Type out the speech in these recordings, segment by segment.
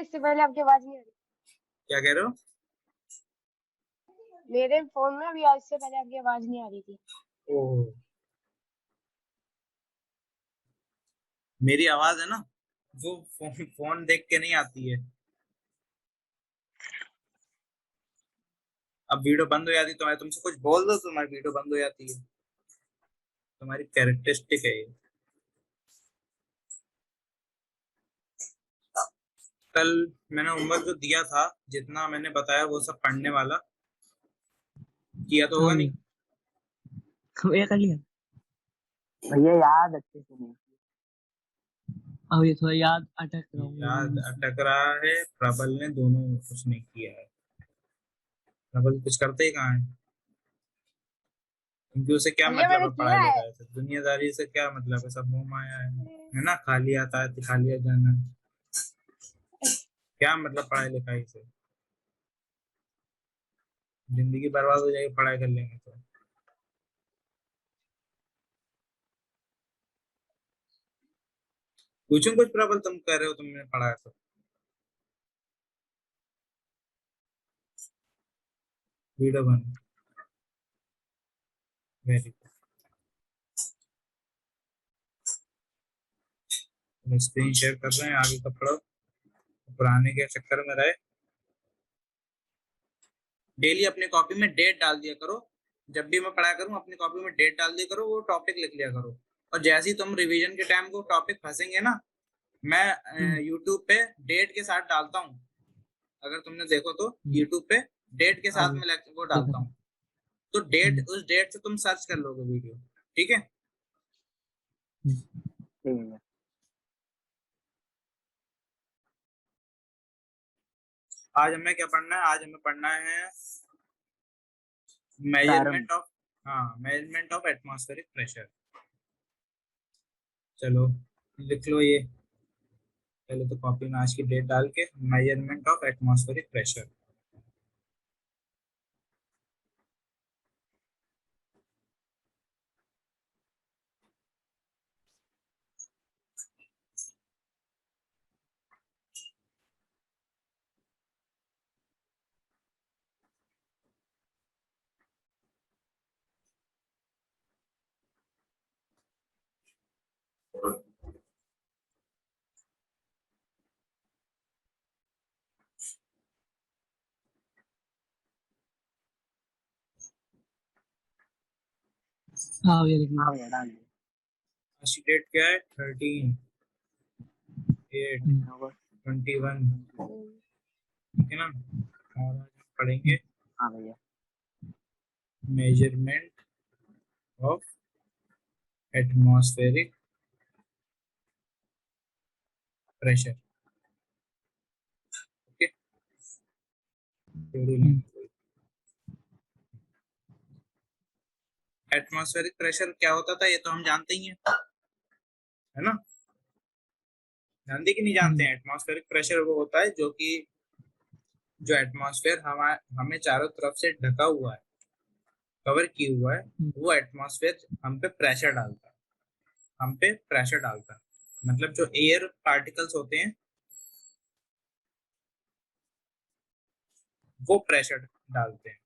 इससे पहले आपकी आवाज नहीं आ रही। क्या कह रहे हो? मेरे फोन में अभी इससे पहले आपकी आवाज नहीं आ रही थी। ओह, मेरी आवाज है ना, वो फोन देख के नहीं आती है। अब वीडियो बंद हो जाती तो मैं तुमसे कुछ बोल दो तो तुम्हारी वीडियो बंद हो जाती है। तुम्हारी कैरेक्टरिस्टिक है ये। कल मैंने होमवर्क जो दिया था, जितना मैंने बताया वो सब पढ़ने वाला किया तो होगा नहीं? ये कर लिया भैया, याद अच्छे से नहीं। अब ये थोड़ा याद अटक रहा हूँ। याद अटक रहा है। प्रबल ने दोनों कुछ नहीं किया है। प्रबल कुछ करते ही कहाँ है? क्योंकि उसे क्या भैया मतलब मैंने है किया पढ़ाई है। लिखाई से, दुनियादारी से क्या मतलब है? सब मोह माया है ना? खाली आता है खाली आ जाना। क्या मतलब पढ़ाई लिखाई से? जिंदगी बर्बाद हो जाएगी पढ़ाई कर लेंगे तो। पूछूं कुछ प्रबल? तुम कह रहे हो तुमने पढ़ा है तो। वीडियो बंद। Very good. स्क्रीन शेयर कर रहे हैं, आगे का पढ़ो। पुराने के चक्कर में रहे। डेली अपनी कॉपी में डेट डाल दिया करो। जब भी मैं पढ़ा करूं अपनी कॉपी में डेट डाल दिया करो, वो टॉपिक लिख लिया करो। और जैसे ही तुम रिवीजन के टाइम को टॉपिक फंसेंगे ना, मैं यूट्यूब पे डेट के साथ डालता हूँ। अगर तुमने देखो तो यूट्यूब पे डेट के साथ में वो डालता हूँ। तो डेट, उस डेट से तुम सर्च कर लोगे वीडियो। ठीक है? आज हमें क्या पढ़ना है? आज हमें पढ़ना है measurement of, measurement of atmospheric pressure. चलो लिख लो ये पहले तो कॉपी में आज की डेट डाल के, मेजरमेंट ऑफ एटमॉस्फेरिक प्रेशर। हाँ ये लिखना। आज की डेट क्या है? 13/8/21। ठीक है ना? और आज हम पढ़ेंगे measurement of atmospheric pressure. Okay, atmospheric pressure क्या होता था ये तो हम जानते ही हैं, है ना? जानते कि नहीं जानते हैं? एटमॉस्फेरिक प्रेशर वो होता है जो कि जो एटमॉस्फेयर हमें चारों तरफ से ढका हुआ है, कवर किया हुआ है, वो एटमॉस्फेयर हम पे प्रेशर डालता है। हम पे प्रेशर डालता है मतलब जो एयर पार्टिकल्स होते हैं वो प्रेशर डालते हैं।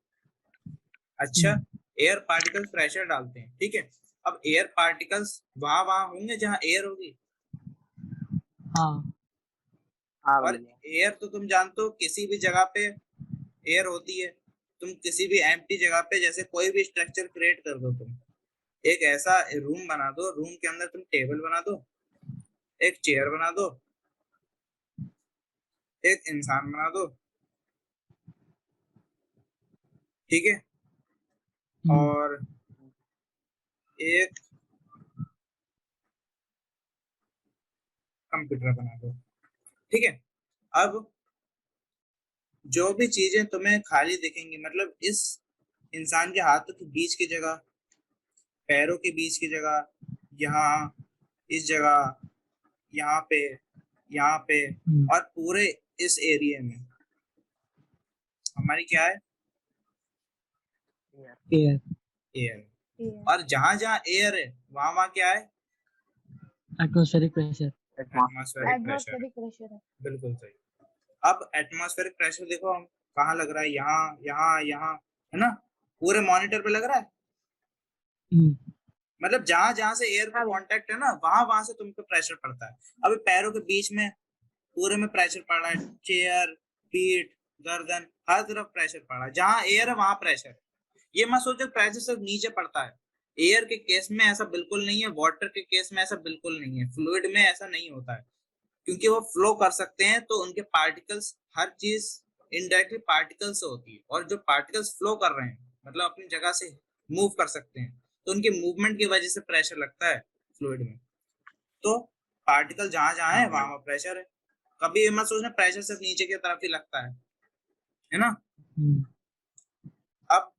अच्छा, एयर पार्टिकल्स प्रेशर डालते हैं, ठीक है? अब एयर पार्टिकल्स वहां होंगे जहां एयर होगी। और एयर तो तुम जानते हो किसी भी जगह पे एयर होती है। तुम किसी भी एम्प्टी जगह पे जैसे कोई भी स्ट्रक्चर क्रिएट कर दो, तुम एक ऐसा रूम बना दो, रूम के अंदर तुम टेबल बना दो, एक चेयर बना दो, एक इंसान बना दो, ठीक है? और एक कंप्यूटर बना दो, ठीक है? अब जो भी चीजें तुम्हें खाली दिखेंगी, मतलब इस इंसान के हाथों के बीच की जगह, पैरों के बीच की जगह, यहाँ इस जगह, यहाँ पे और पूरे इस एरिया में हमारी क्या है? एयर। और जहां जहां एयर है वहां वहां क्या है? Atmospheric pressure. Atmospheric pressure. बिल्कुल सही। अब एटमॉस्फेरिक प्रेशर देखो हम कहाँ लग रहा है, यहाँ यहाँ यहाँ, है ना, पूरे मॉनिटर पे लग रहा है। मतलब जहां जहां से एयर का हाँ भैया। कांटेक्ट है ना, वहां वहां से तुम पे प्रेशर पड़ता है। अभी पैरों के बीच में पूरे में प्रेशर पड़ रहा है, चेयर, पीठ, गर्दन, हर तरफ प्रेशर पड़ रहा है। जहां एयर है वहां प्रेशर है। ये मत सोचो प्रेशर सिर्फ नीचे पड़ता है। एयर के केस में ऐसा बिल्कुल नहीं है, वाटर के केस में ऐसा बिल्कुल नहीं है, फ्लूइड में ऐसा नहीं होता है, क्योंकि वो फ्लो कर सकते हैं तो उनके पार्टिकल्स, हर चीज इनडायरेक्टली पार्टिकल से होती है, और जो पार्टिकल्स फ्लो कर रहे हैं मतलब अपनी जगह से मूव कर सकते हैं, तो उनके मूवमेंट की वजह से प्रेशर लगता है फ्लूइड में। तो पार्टिकल जहां जहां है वहां प्रेशर है। कभी ये मत सोचना प्रेशर सिर्फ नीचे की तरफ ही लगता है ना। अब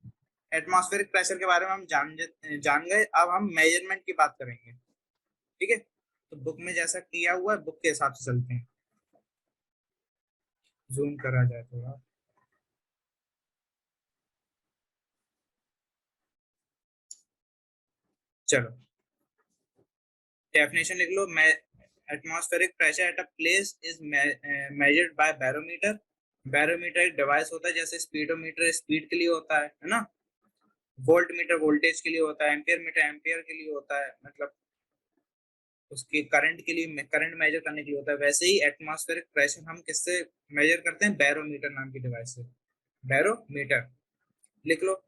एटमॉस्फेरिक प्रेशर के बारे में हम जान गए। अब हम मेजरमेंट की बात करेंगे, ठीक है। तो बुक में जैसा किया हुआ है, बुक के हिसाब से चलते हैं। जूम करा जाए थोड़ा। चलो डेफिनेशन लिख लो। Atmospheric pressure at a place is measured by barometer. Barometer एक डिवाइस होता है, जैसे स्पीडोमीटर स्पीड के लिए होता है ना, वोल्ट मीटर वोल्टेज के लिए होता है, एम्पियर मीटर एम्पियर के लिए होता है, मतलब उसके करंट के लिए, करंट मेजर करने के लिए होता है। वैसे ही एटमॉस्फेरिक प्रेशर हम किससे मेजर करते हैं? बैरोमीटर नाम की डिवाइस से। बैरोमीटर लिख लो।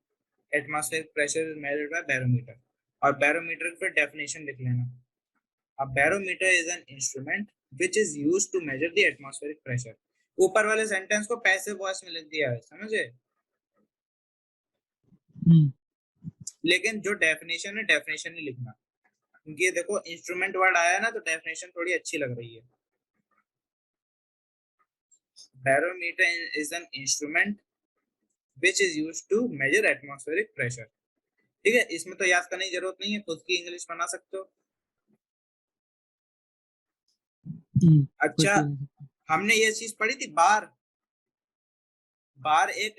Atmospheric pressure is measured by barometer. और बैरोमीटर की फिर डेफिनेशन लिख लेना। A barometer is an instrument which is used to measure the atmospheric pressure। ऊपर वाले सेंटेंस को पैसिव वॉइस में लिख दिया है, समझे? लेकिन जो डेफिनेशन है डेफिनेशन ही लिखना, क्योंकि ये देखो इंस्ट्रूमेंट वर्ड आया ना, तो डेफिनेशन थोड़ी अच्छी लग रही है। Barometer is an instrument which is used to measure atmospheric pressure। ठीक है, इसमें तो याद करने की जरूरत नहीं है, खुद की इंग्लिश बना सकते हो। अच्छा, हमने ये चीज पढ़ी थी, बार। बार एक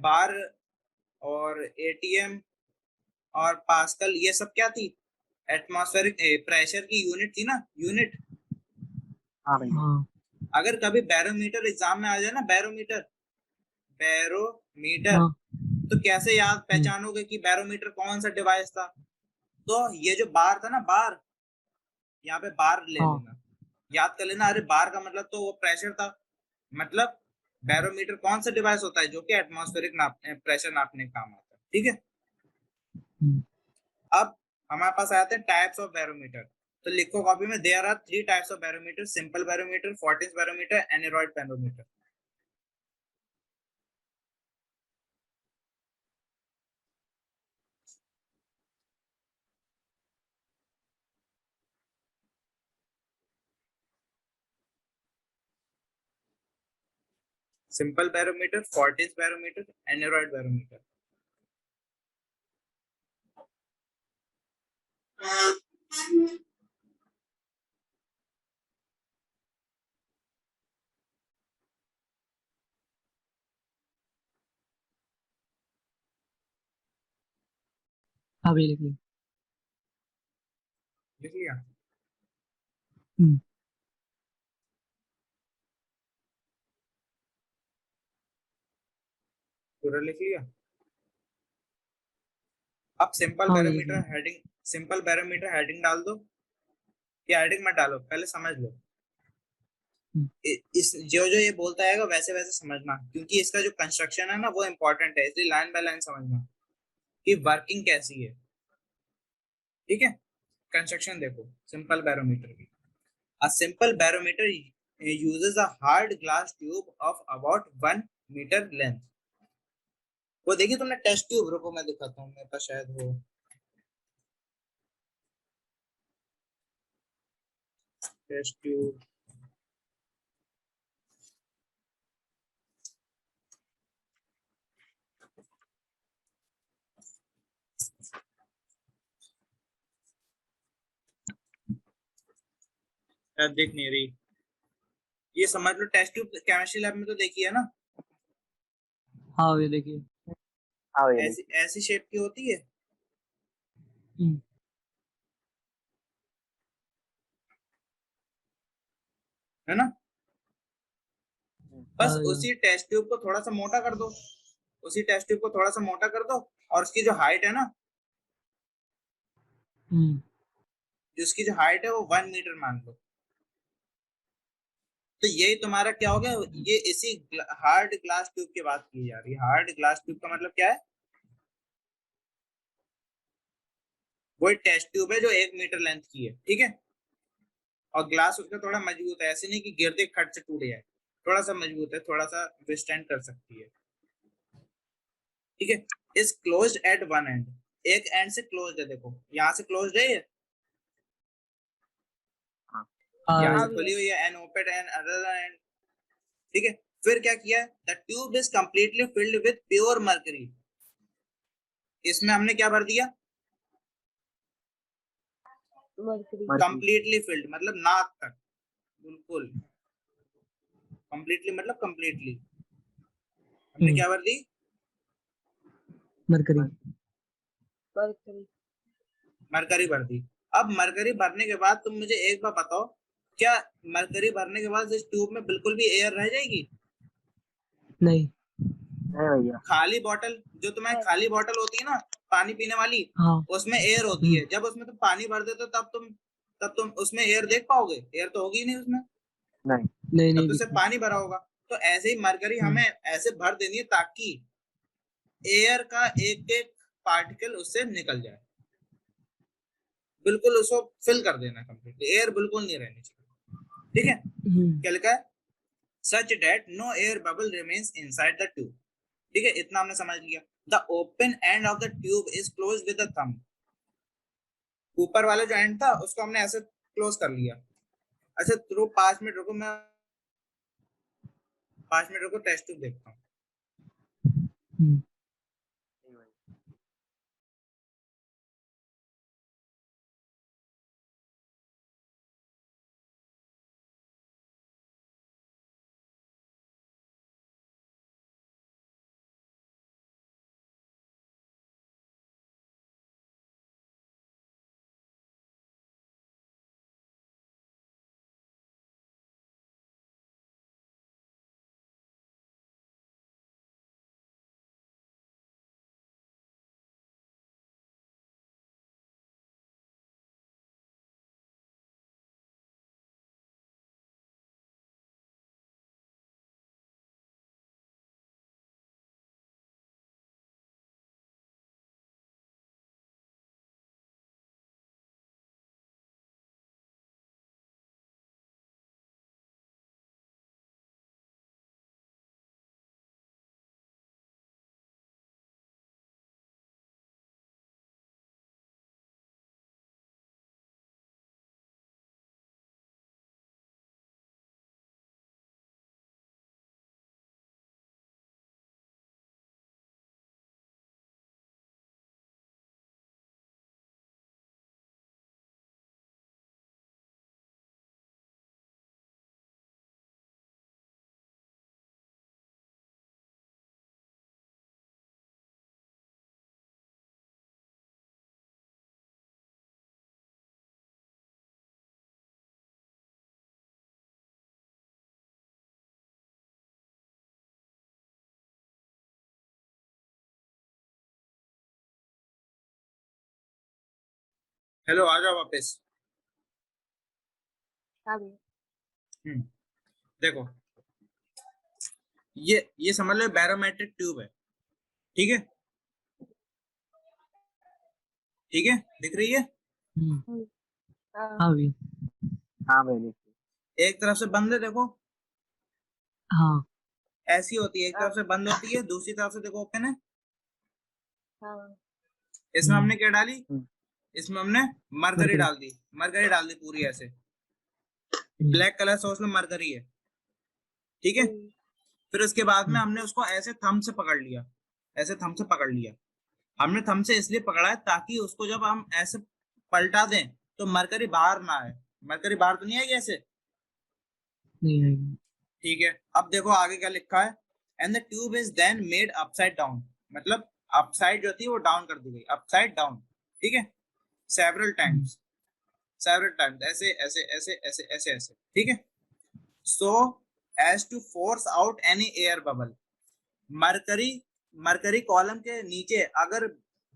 बार और एटीएम और पास्कल, ये सब क्या थी? एटमॉस्फेरिक प्रेशर की यूनिट थी ना, यूनिट। हाँ भैया। अगर कभी बैरोमीटर एग्जाम में आ जाए ना, बैरोमीटर, बैरोमीटर, तो कैसे याद पहचानोगे कि बैरोमीटर कौन सा डिवाइस था? तो ये जो बार था ना, बार, यहाँ पे बार ले लेना, याद कर लेना। अरे बार का मतलब तो वो प्रेशर था। मतलब बैरोमीटर कौन सा डिवाइस होता है? जो कि एटमॉस्फेरिक प्रेशर नापने का काम आता है, ठीक है। अब हमारे पास आते हैं टाइप्स ऑफ बैरोमीटर। तो लिखो कॉपी में, there are 3 types of barometer: simple barometer, Fortis barometer, aneroid barometer. Simple barometer, Fortis barometer, aneroid barometer. अभी लिख ली। लिख लिया? पूरा लिख लिया? अब सिंपल हाँ भैया लिख बैरोमीटर ली। हेडिंग, सिंपल बैरोमीटर हेडिंग डाल दो, या हेडिंग मत डालो, पहले समझ लो। इस जो जो ये बोलता है वैसे वैसे समझना, क्योंकि इसका जो कंस्ट्रक्शन है ना वो इंपॉर्टेंट है, इसलिए लाइन बाय लाइन समझना कि वर्किंग कैसी है, ठीक है। कंस्ट्रक्शन देखो सिंपल बैरोमीटर की। A simple barometer uses a hard glass tube of about 1 meter length। वो देखिए तुमने टेस्ट ट्यूब, रुको मैं दिखाता हूँ, मेरे पास शायद वो टेस्ट ट्यूब। शायद दिख नहीं रही। ये समझ लो टेस्ट ट्यूब केमिस्ट्री लैब में तो देखी है ना, हाँ भैया देखिए। हाँ भैया। ऐसी ऐसी शेप की होती है ना। बस हाँ। उसी टेस्ट ट्यूब को थोड़ा सा मोटा कर दो, उसी टेस्ट ट्यूब को थोड़ा सा मोटा कर दो, और उसकी जो हाइट है ना, जिसकी जो हाइट है वो 1 मीटर मान लो। तो यही तुम्हारा क्या हो गया, ये इसी हार्ड ग्लास ट्यूब की बात की जा रही है। हार्ड ग्लास ट्यूब का मतलब क्या है, वही टेस्ट ट्यूब है जो 1 मीटर लेंथ की है, ठीक है। और ग्लास उसका थोड़ा मजबूत है, ऐसे नहीं कि गिरते खट से टूट जाए, थोड़ा सा मजबूत है, थोड़ा सा विस्टैंड कर सकती है, ठीक है। Is closed eight one and, एक एंड से क्लोज्ड है, देखो यहाँ से क्लोज्ड है ये, यहाँ से हाँ खुली भैया। हुई है, and open and other and, ठीक है। फिर क्या किया है, the tube is completely filled with pure mercury, इसमें हमने क्या भर दिया, मरकरी। मरकरी। कंप्लीटली फिल्ड मतलब नाक तक, बिल्कुल कंप्लीटली मतलब कंप्लीटली, हमने क्या भर दी, मरकरी। मरकरी। मरकरी भर दी। अब मरकरी भरने के बाद तुम मुझे एक बार बताओ, क्या मरकरी भरने के बाद इस ट्यूब में बिल्कुल भी एयर रह जाएगी? नहीं। है भैया। खाली बॉटल, जो तुम्हारी खाली बॉटल होती है ना पानी पीने वाली, हाँ। उसमें एयर होती है, जब उसमें तुम पानी भर देते हो तब तुम उसमें एयर देख पाओगे? एयर तो होगी ही नहीं उसमें, नहीं। नहीं तब नहीं तो सिर्फ दिखा। पानी भरा होगा। तो ऐसे ही मरकरी हमें ऐसे भर देनी है ताकि एयर का एक एक पार्टिकल उससे निकल जाए, बिल्कुल उसको फिल कर देना कंप्लीटली, एयर बिल्कुल नहीं रहनी चाहिए, ठीक है। क्या लिखा है, such that no air bubble remains inside the tube, ठीक है, इतना हमने समझ लिया। The open end of the tube is close with the thumb, ऊपर वाला जो एंड था उसको हमने ऐसे क्लोज कर लिया। अच्छा तो 5 मिनट रुको, मैं 5 मिनट रुको, टेस्ट ट्यूब देखता हूँ। हेलो, आ जाओ वापस। हाँ भैया। देखो ये समझ लो बैरोमेट्रिक ट्यूब है, ठीक है, ठीक है, दिख रही है। हाँ हाँ भैया। हाँ भैया। एक तरफ से बंद है, देखो हाँ। ऐसी होती है, एक तरफ से बंद होती है, दूसरी तरफ से देखो ओपन है। हाँ। इसमें हमने क्या डाली, हम्म। इसमें हमने मरकरी डाल दी, मरकरी डाल दी पूरी ऐसे, ब्लैक कलर से उसमें मरकरी है, ठीक है। फिर उसके बाद में हमने उसको ऐसे थंब से पकड़ लिया, ऐसे थंब से पकड़ लिया। हमने थंब से इसलिए पकड़ा है ताकि उसको जब हम ऐसे पलटा दें तो मरकरी बाहर ना आए, मरकरी बाहर तो नहीं आएगी ऐसे, नहीं आएगी। ठीक है। अब देखो आगे क्या लिखा है, and the tube is then made upside down, मतलब अपसाइड जो थी वो डाउन कर दी गई, अपसाइड डाउन, ठीक है, सेवरल टाइम्स, सेवरल टाइम्स, ऐसे ऐसे ऐसे ऐसे ऐसे ऐसे, ठीक है। सो as to force out any air bubble. Mercury column के नीचे अगर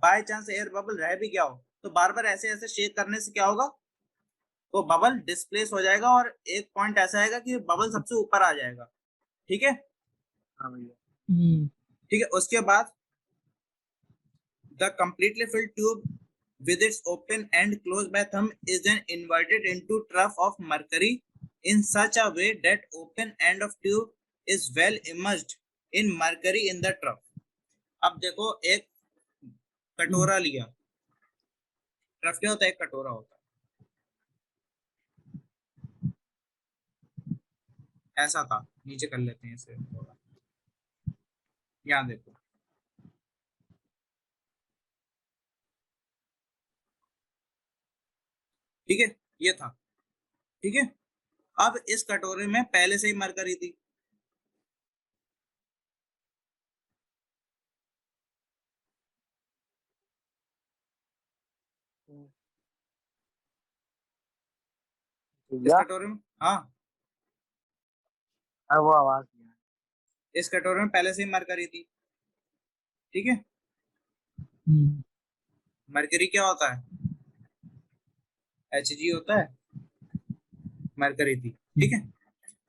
बाय चांस एयर बबल रह भी गया हो तो बार बार ऐसे ऐसे शेक करने से क्या होगा, वो बबल डिस्प्लेस हो जाएगा और एक पॉइंट ऐसा आएगा कि बबल सबसे ऊपर आ जाएगा। ठीक है। हाँ भैया। ठीक है। उसके बाद the completely filled tube with its open end closed by thumb is then inverted into trough of mercury in such a way that open end of tube is well immersed in mercury in the trough. अब देखो एक कटोरा लिया, trough क्या होता है, एक कटोरा होता है, ऐसा था, नीचे कर लेते हैं इसे थोड़ा, यहाँ देखो ठीक है, ये था। ठीक है। अब इस कटोरे में पहले से ही मरकरी थी, इस भैया कटोरे में, हाँ वो आवाज नहीं आ रही। इस कटोरे में पहले से ही मरकरी थी। ठीक है। मरकरी क्या होता है, Hg होता है, मरकरी थी। ठीक है।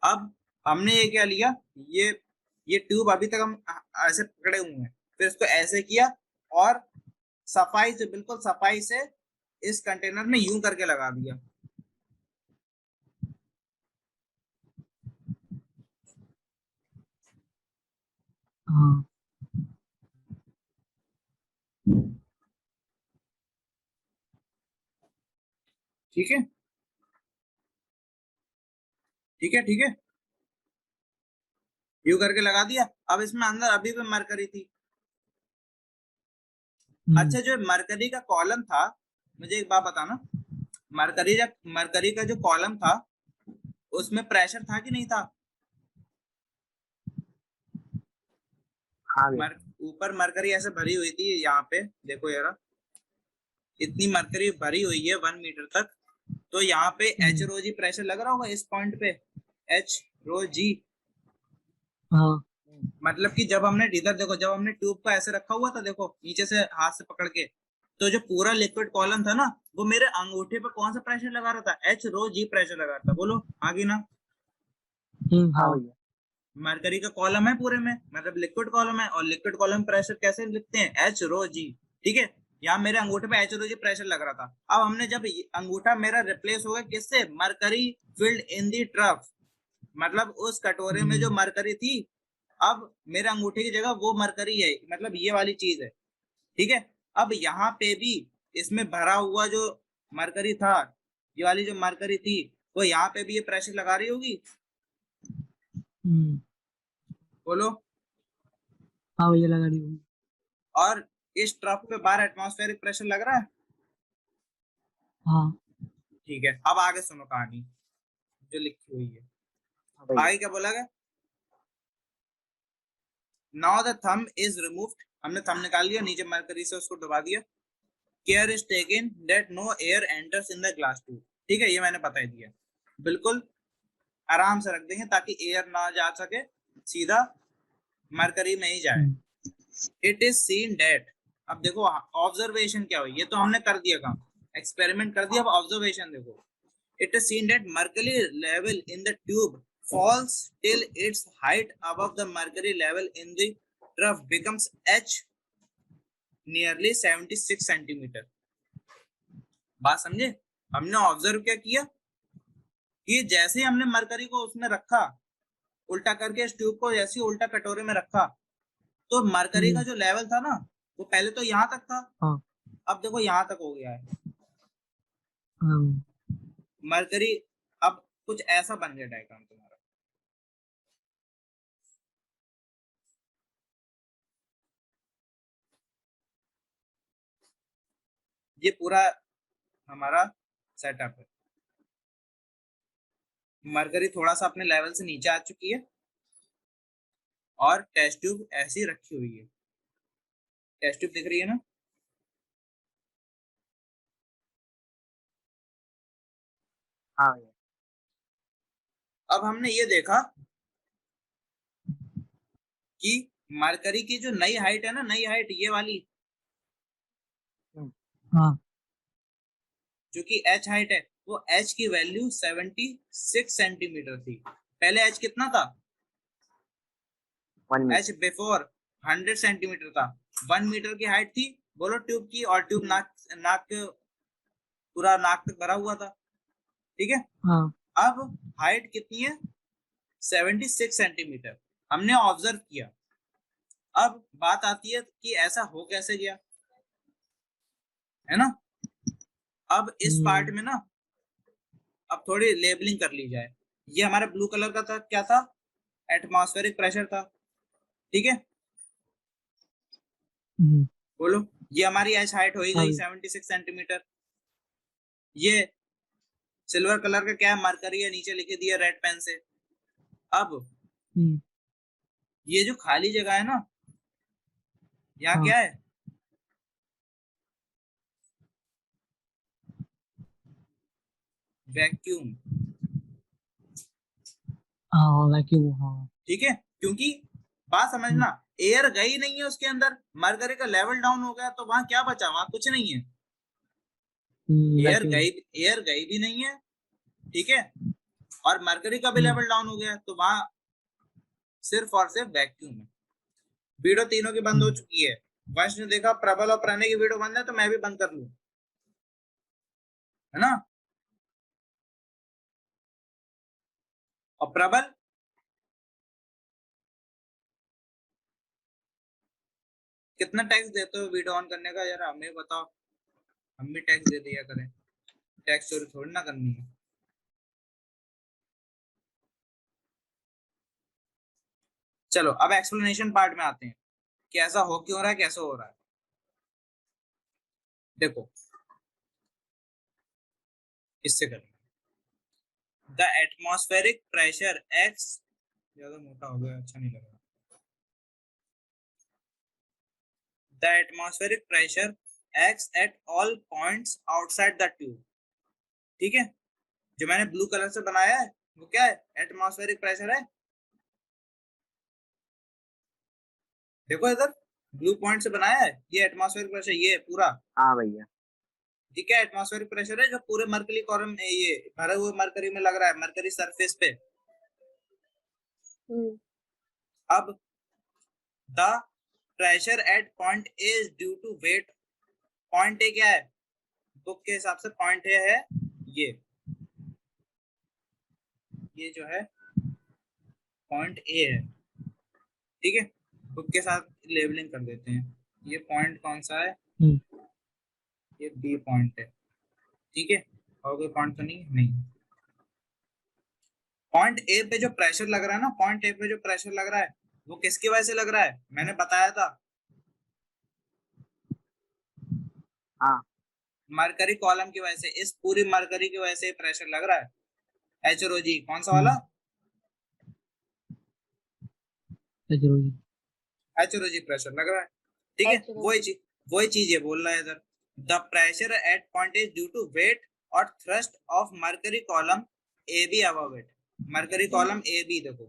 अब हमने ये क्या लिया, ये ट्यूब अभी तक हम ऐसे पकड़े हुए हैं, फिर इसको ऐसे किया और सफाई से, बिल्कुल सफाई से इस कंटेनर में यूं करके लगा दिया। हाँ। ठीक है। ठीक है। ठीक है। यूं करके लगा दिया। अब इसमें अंदर अभी भी मरकरी थी। अच्छा, जो मरकरी का कॉलम था, मुझे एक बात बताना, मरकरी का जो कॉलम था उसमें प्रेशर था कि नहीं था? हाँ भैया। ऊपर मरकरी ऐसे भरी हुई थी, यहाँ पे देखो यार, इतनी मरकरी भरी हुई है 1 मीटर तक, तो यहाँ पे एच रो जी प्रेशर लग रहा होगा इस पॉइंट पे, एच रो जी। हाँ। मतलब कि जब हमने इधर देखो, जब हमने ट्यूब को ऐसे रखा हुआ था, देखो नीचे से हाथ से पकड़ के, तो जो पूरा लिक्विड कॉलम था ना, वो मेरे अंगूठे पे कौन सा प्रेशर लगा रहा था, एच रो जी प्रेशर लगा रहा था। बोलो आगे ना। हाँ भैया। मरकरी का कॉलम है पूरे में, मतलब लिक्विड कॉलम है, और लिक्विड कॉलम प्रेशर कैसे लिखते हैं, एच रो जी। ठीक है। यहाँ मेरे अंगूठे पे एच रो जी प्रेशर लग रहा था। अब हमने जब अंगूठा मेरा रिप्लेस हो गया किससे, mercury filled in the trough, मतलब उस कटोरे में जो मरकरी थी, अब मेरे अंगूठे की जगह वो मरकरी है, मतलब ये वाली चीज है। ठीक है। अब यहाँ पे भी इसमें भरा हुआ जो मरकरी था, ये वाली जो मरकरी थी, वो यहाँ पे भी ये प्रेशर लगा रही होगी। बोलो। हाँ भैया लगा रही हूँ। और इस ट्रफ पे बाहर एटमॉस्फेरिक प्रेशर लग रहा है। हाँ। ठीक है। अब आगे सुनो कहानी जो लिखी हुई है। हाँ भैया। आगे क्या बोला गया, now the thumb is removed, हमने थंब निकाल लिया, नीचे मरकरी से उसको दबा दिया। Care is taken that no air enters in the glass tube. ठीक है, ये मैंने बता ही दिया, बिल्कुल आराम से रख देंगे ताकि एयर ना जा सके, सीधा मरकरी में ही जाए। इट इज सीन दैट, अब देखो ऑब्जर्वेशन क्या हुई, ये तो हमने कर दिया काम, एक्सपेरिमेंट कर दिया, अब ऑब्जर्वेशन देखो। It is seen that mercury level in the tube falls till its height above the mercury level in the trough becomes h nearly 76 centimetre. बात समझे? हमने ऑब्जर्व क्या किया कि जैसे ही हमने मरकरी को उसमें रखा, उल्टा करके इस ट्यूब को जैसे ही उल्टा कटोरे में रखा, तो मरकरी का जो लेवल था ना, वो पहले तो यहाँ तक था, हाँ। अब देखो यहाँ तक हो गया है हाँ। मरकरी। अब कुछ ऐसा बन गया डायग्राम तुम्हारा। ये पूरा हमारा सेटअप है। मरकरी थोड़ा सा अपने लेवल से नीचे आ चुकी है और टेस्ट ट्यूब ऐसी रखी हुई है। टेस्ट ट्यूब दिख रही है ना? हाँ भैया। अब हमने ये देखा कि मरकरी की जो नई हाइट है ना, नई हाइट ये वाली हाँ जो कि एच हाइट है, वो एच की वैल्यू 76 सेंटीमीटर थी। पहले एच कितना था? 1 मीटर। एच बिफोर 100 सेंटीमीटर था। 1 मीटर की हाइट थी बोलो ट्यूब की, और ट्यूब नाक नाक पूरा नाक तक भरा हुआ था। ठीक है, हाँ अब हाइट कितनी है? 76 सेंटीमीटर हमने ऑब्जर्व किया। अब बात आती है कि ऐसा हो कैसे गया, है ना। अब इस पार्ट में ना अब थोड़ी लेबलिंग कर ली जाए। ये हमारा ब्लू कलर का था, क्या था? एटमॉस्फेरिक प्रेशर था। ठीक है, बोलो। ये हमारी एच हाइट हो ही गई 76 सेंटीमीटर। ये सिल्वर कलर का क्या है? मरकरी है, नीचे लिखे दिया रेड पेन से। अब ये जो खाली जगह है ना, यहाँ हाँ। क्या है? वैक्यूम। हाँ वैक्यूम। हाँ ठीक है, क्योंकि बात समझना, एयर गई नहीं है उसके अंदर, मरकरी का लेवल डाउन हो गया तो वहां क्या बचा? वहां कुछ नहीं है। वैक्यूम। एयर गई भी नहीं है, ठीक है, और मरकरी का भी लेवल डाउन हो गया, तो वहां सिर्फ और सिर्फ वैक्यूम है। वीडियो तीनों की बंद हो चुकी है। वंश ने देखा प्रबल और प्रणय की वीडियो बंद है, तो मैं भी बंद कर लूं, है ना। और प्रबल कितना टैक्स देते हो वीडियो ऑन करने का? यार हमें बताओ, हम भी टैक्स दे दिया करें। टैक्स चोरी थोड़ी ना करनी है। चलो अब एक्सप्लेनेशन पार्ट में आते हैं कि ऐसा हो क्यों रहा है, कैसे हो रहा है। देखो, इससे करना, द एटमॉस्फेरिक प्रेशर एक्स, ज्यादा मोटा हो गया, अच्छा नहीं लग रहा। The atmospheric pressure x at all points outside the tube. ठीक है, जो मैंने ब्लू कलर से बनाया है वो क्या है? एटमॉस्फेरिक प्रेशर है। देखो इधर ब्लू पॉइंट से बनाया है, ये एटमॉस्फेरिक प्रेशर, ये पूरा। हाँ भैया। ठीक है, एटमॉस्फेरिक प्रेशर है जो पूरे मरकरी कॉलम में, ये भरे हुए मरकरी में लग रहा है, मरकरी सरफेस पे। अब the pressure at point A is due to weight. Point A क्या है? बुक के हिसाब से पॉइंट ए है ये जो है पॉइंट ए है। ठीक है, बुक के साथ लेबलिंग कर देते हैं। ये पॉइंट कौन सा है? ये बी पॉइंट है। ठीक है, और कोई पॉइंट तो नहीं। पॉइंट ए पे जो प्रेशर लग रहा है ना, पॉइंट ए पे जो प्रेशर लग रहा है वो किसकी वजह से लग रहा है? मैंने बताया था, हाँ मरकरी कॉलम की वजह से। इस पूरी मरकरी की वजह से प्रेशर लग रहा है। एचरोजी कौन सा वाला? एचरोजी प्रेशर लग रहा है। ठीक है, वही चीज ये बोल रहा है इधर। The pressure at point is due to weight और thrust of mercury column A B above it. Mercury column A B देखो,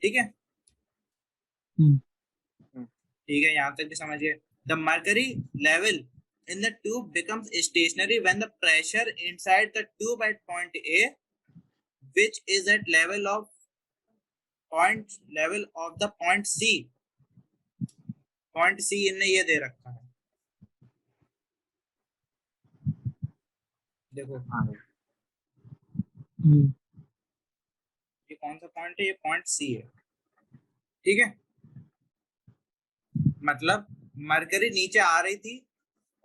ठीक है। ठीक है, यहाँ तक भी समझिए। The mercury level in the tube becomes stationary when the pressure inside the tube at point A, which is at level of the point C. Point C इनने ये दे रखा है, देखो। हाँ भैया। ये कौन सा पॉइंट है? ये पॉइंट C है। ठीक है, मतलब मरकरी नीचे आ रही थी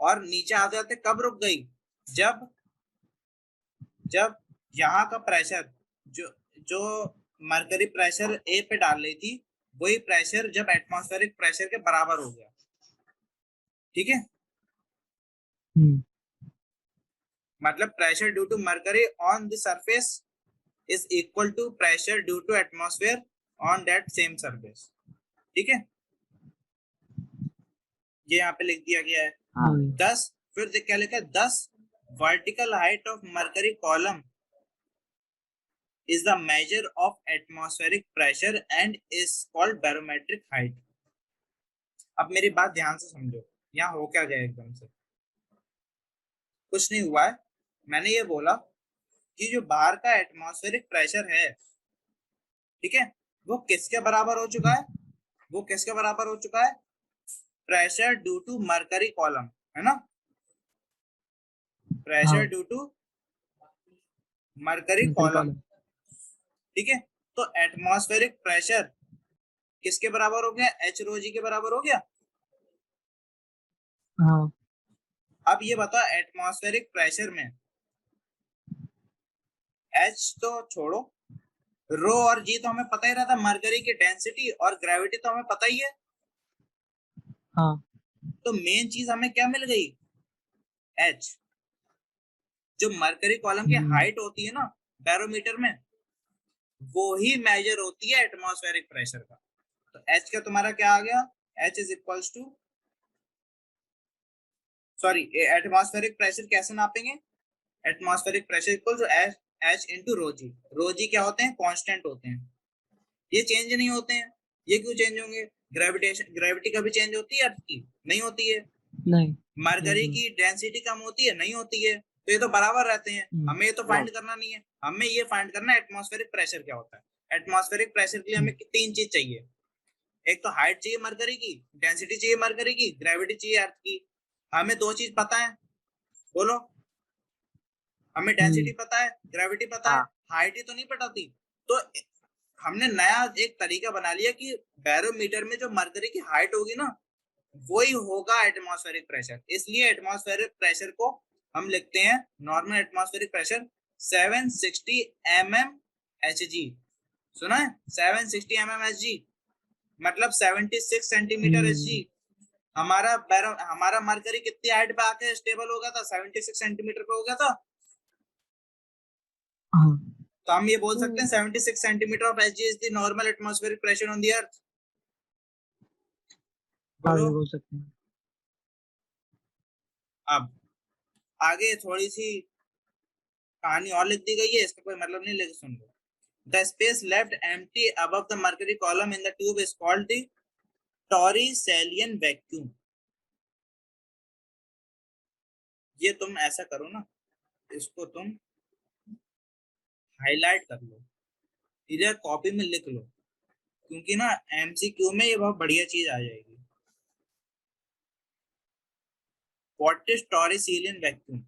और नीचे आते आते कब रुक गई? जब यहाँ का प्रेशर जो जो मरकरी प्रेशर ए पे डाल रही थी, वही प्रेशर जब एटमॉस्फेरिक प्रेशर के बराबर हो गया। ठीक है, मतलब pressure due to mercury on the surface is equal to pressure due to atmosphere on that same surface. ठीक है, ये यहाँ पे लिख दिया गया है। हाँ 10, फिर क्या लिखा है? 10 vertical height of mercury column is the measure of atmospheric pressure and is called barometric height. अब मेरी बात ध्यान से समझो, यहाँ हो क्या गया एकदम से, कुछ नहीं हुआ है। मैंने ये बोला कि जो बाहर का एटमॉस्फेरिक प्रेशर है, ठीक है, वो किसके बराबर हो चुका है, वो किसके बराबर हो चुका है, pressure due to mercury column, है ना, pressure due to mercury column, ठीक है। तो एटमॉस्फेरिक प्रेशर किसके बराबर हो गया, एच रो जी के बराबर हो गया। हाँ। अब ये बता, एटमॉस्फेरिक प्रेशर में एच तो छोड़ो, रो और जी तो हमें पता ही रहता, मरकरी की डेंसिटी और ग्रेविटी तो हमें पता ही है। हाँ। तो मेन चीज हमें क्या मिल गई, एच। जो मरकरी कॉलम की हाइट होती है ना बैरोमीटर में, वो ही मेजर होती है एटमॉस्फेरिक प्रेशर का। तो एच का तुम्हारा क्या आ गया, H is equals to, sorry, atmospheric pressure कैसे नापेंगे, atmospheric pressure equal to H into rho G. Rho G क्या होते हैं, कांस्टेंट होते हैं, ये चेंज नहीं होते हैं। ये क्यों चेंज होंगे, ग्रेविटी कभी चेंज होती है अर्थ की, नहीं होती है। नहीं। मरकरी की डेंसिटी कम होती है, नहीं होती है। तो ये तो बराबर रहते हैं। हमें ये तो फाइंड करना नहीं है, हमें ये फाइंड करना है एटमॉस्फेरिक प्रेशर क्या होता है। एटमॉस्फेरिक प्रेशर के लिए हमें तीन चीज चाहिए, एक तो हाइट चाहिए मरकरी की, डेंसिटी चाहिए मरकरी की, ग्रेविटी चाहिए अर्थ की। हमें दो चीज पता है, बोलो, हमें डेंसिटी पता है, ग्रेविटी पता है, हाइट ही तो नहीं पता थी। तो हमने नया एक तरीका बना लिया कि बैरोमीटर में जो मरकरी की हाइट होगी ना, वही होगा एटमॉस्फेरिक प्रेशर। इसलिए एटमॉस्फेरिक प्रेशर को हम लिखते हैं, नॉर्मल एटमॉस्फेरिक प्रेशर 760 mmHg। सुना है, 760 mmHg मतलब 76 सेंटीमीटर Hg। हमारा मरकरी कितनी हाइट पे आके स्टेबल हो गया था, 76 सेंटीमीटर पे हो गया था। तो हम ये बोल सकते हैं 76 centimetre of Hg is the normal atmospheric pressure on the earth. बोलो, बोल सकते हैं। अब आगे थोड़ी सी कहानी और लिख दी गई है, इसका कोई मतलब नहीं, लेकिन सुन लो। The space left empty above the mercury column in the tube is called the Torricellian vacuum। ये तुम ऐसा करो ना, इसको तुम हाईलाइट कर लो, इधर कॉपी में लिख लो, क्योंकि ना एमसीक्यू में ये बहुत बढ़िया चीज आ जाएगी। What is Torricellian vacuum?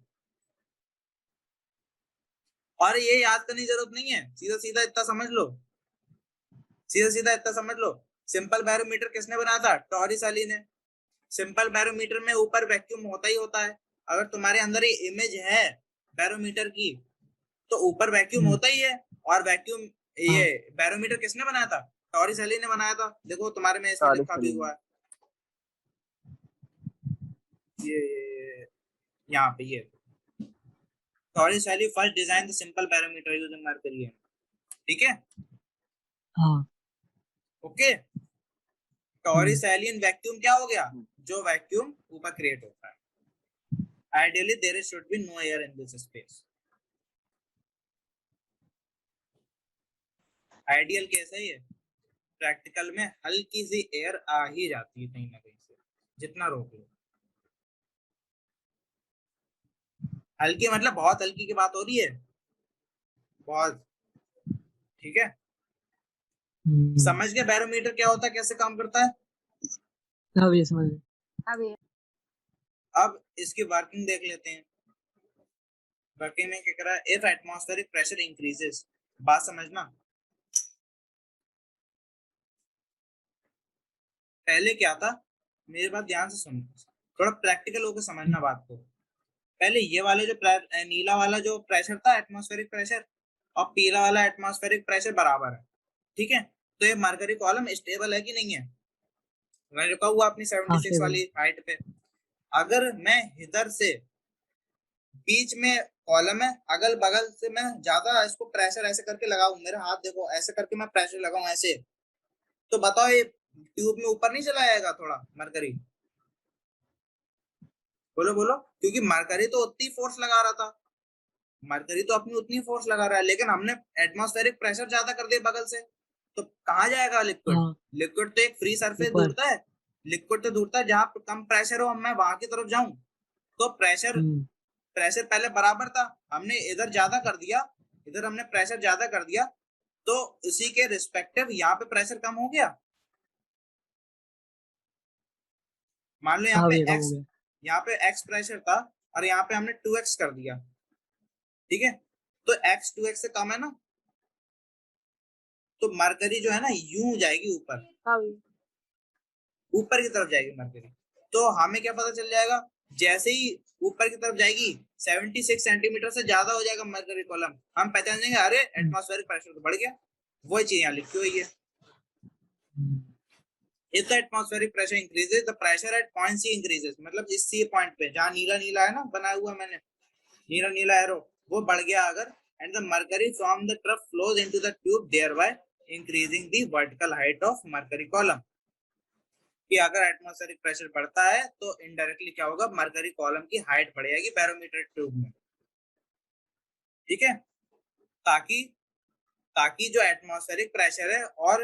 और ये याद करने की जरूरत नहीं है, सीधा सीधा इतना समझ लो, सीधा सीधा इतना समझ लो। सिंपल बैरोमीटर किसने बनाया था, टॉरिसेली ने। सिंपल बैरोमीटर में ऊपर वैक्यूम होता ही होता है। अगर तुम्हारे अंदर ये इमेज है बैरोमीटर की, तो ऊपर वैक्यूम होता ही है। और वैक्यूम, ये बैरोमीटर किसने बनाया था, टॉरिसेली ने बनाया था। देखो तुम्हारे में इसमें लिखा भी हुआ है, ये यहाँ पे, ये Torricelli first designed the simple barometer using mercury। ठीक है, हाँ। ओके। Torricellian वैक्यूम क्या हो गया, जो वैक्यूम ऊपर क्रिएट होता है। Ideally there should be no air in this space। Ideal case है ये, प्रैक्टिकल में हल्की सी एयर आ ही जाती है कहीं ना कहीं से, जितना रोक लो। हल्की मतलब बहुत हल्की की बात हो रही है, बहुत, ठीक है। समझ गए बैरोमीटर क्या होता है, कैसे काम करता है। अब ये समझ गए। अब इसकी वर्किंग देख लेते हैं। वर्किंग में क्या कर रहा है, इफ एटमॉस्फेरिक प्रेशर इंक्रीजेस, बात समझना। पहले क्या था, मेरी बात ध्यान से सुन, थोड़ा प्रैक्टिकल होकर समझना बात को। पहले ये वाले जो नीला वाला जो प्रेशर था एटमॉस्फेरिक प्रेशर, और पीला वाला एटमॉस्फेरिक प्रेशर बराबर है, ठीक है। तो ये मरकरी कॉलम स्टेबल है कि नहीं है, मैं रुका हुआ अपनी 76 वाली हाइट पे। अगर मैं इधर से बीच में कॉलम है, अगल बगल से मैं ज्यादा इसको प्रेशर ऐसे करके लगाऊं, मेरा हाथ देखो ऐसे करके मैं प्रेशर लगाऊं ऐसे, तो बताओ ये ट्यूब में ऊपर नहीं चला जाएगा थोड़ा मरकरी, बोलो बोलो। क्योंकि मरकरी तो उतनी फोर्स लगा रहा था, मरकरी तो अपनी उतनी फोर्स लगा रहा है, लेकिन हमने एटमॉस्फेरिक प्रेशर ज्यादा कर दिया बगल से, तो कहाँ जाएगा लिक्विड? हाँ लिक्विड तो एक फ्री सरफेस ऊपर। ढूंढता है, लिक्विड तो ढूंढता है जहां कम प्रेशर हो, मैं वहां की तरफ जाऊं। तो प्रेशर प्रेशर पहले बराबर था, हमने इधर ज्यादा कर दिया, इधर हमने प्रेशर ज्यादा कर दिया, तो इसी के रिस्पेक्टिव यहाँ पे प्रेशर कम हो गया। मान लो यहाँ हाँ पे भैया कम हो x, गया। यहाँ पे x प्रेशर था और यहाँ पे हमने 2x कर दिया, ठीक है, तो x 2x से कम है ना, तो मरकरी जो है ना यूं जाएगी ऊपर, हाँ भैया। ऊपर की तरफ जाएगी मरकरी। तो हमें क्या पता चल जाएगा, जैसे ही ऊपर की तरफ जाएगी 76 सेंटीमीटर से ज्यादा हो जाएगा मरकरी कॉलम, हम पहचान जाएंगे अरे एटमॉस्फेरिक प्रेशर तो बढ़ गया। वही चीज यहाँ लिखी हुई है, if the atmospheric pressure increases the pressure at point C increases, मतलब इस C पॉइंट पे जहाँ नीला नीला है ना बनाया हुआ मैंने, नीला नीला एरो, वो बढ़ गया अगर, and the mercury from the trough flows into the tube thereby increasing the vertical height of mercury column, कि अगर एटमॉस्फेरिक प्रेशर बढ़ता है तो इनडायरेक्टली क्या होगा, मरकरी कॉलम की हाइट बढ़ जाएगी बैरोमीटर ट्यूब में, ठीक है, ताकि ताकि जो एटमॉस्फेरिक प्रेशर है और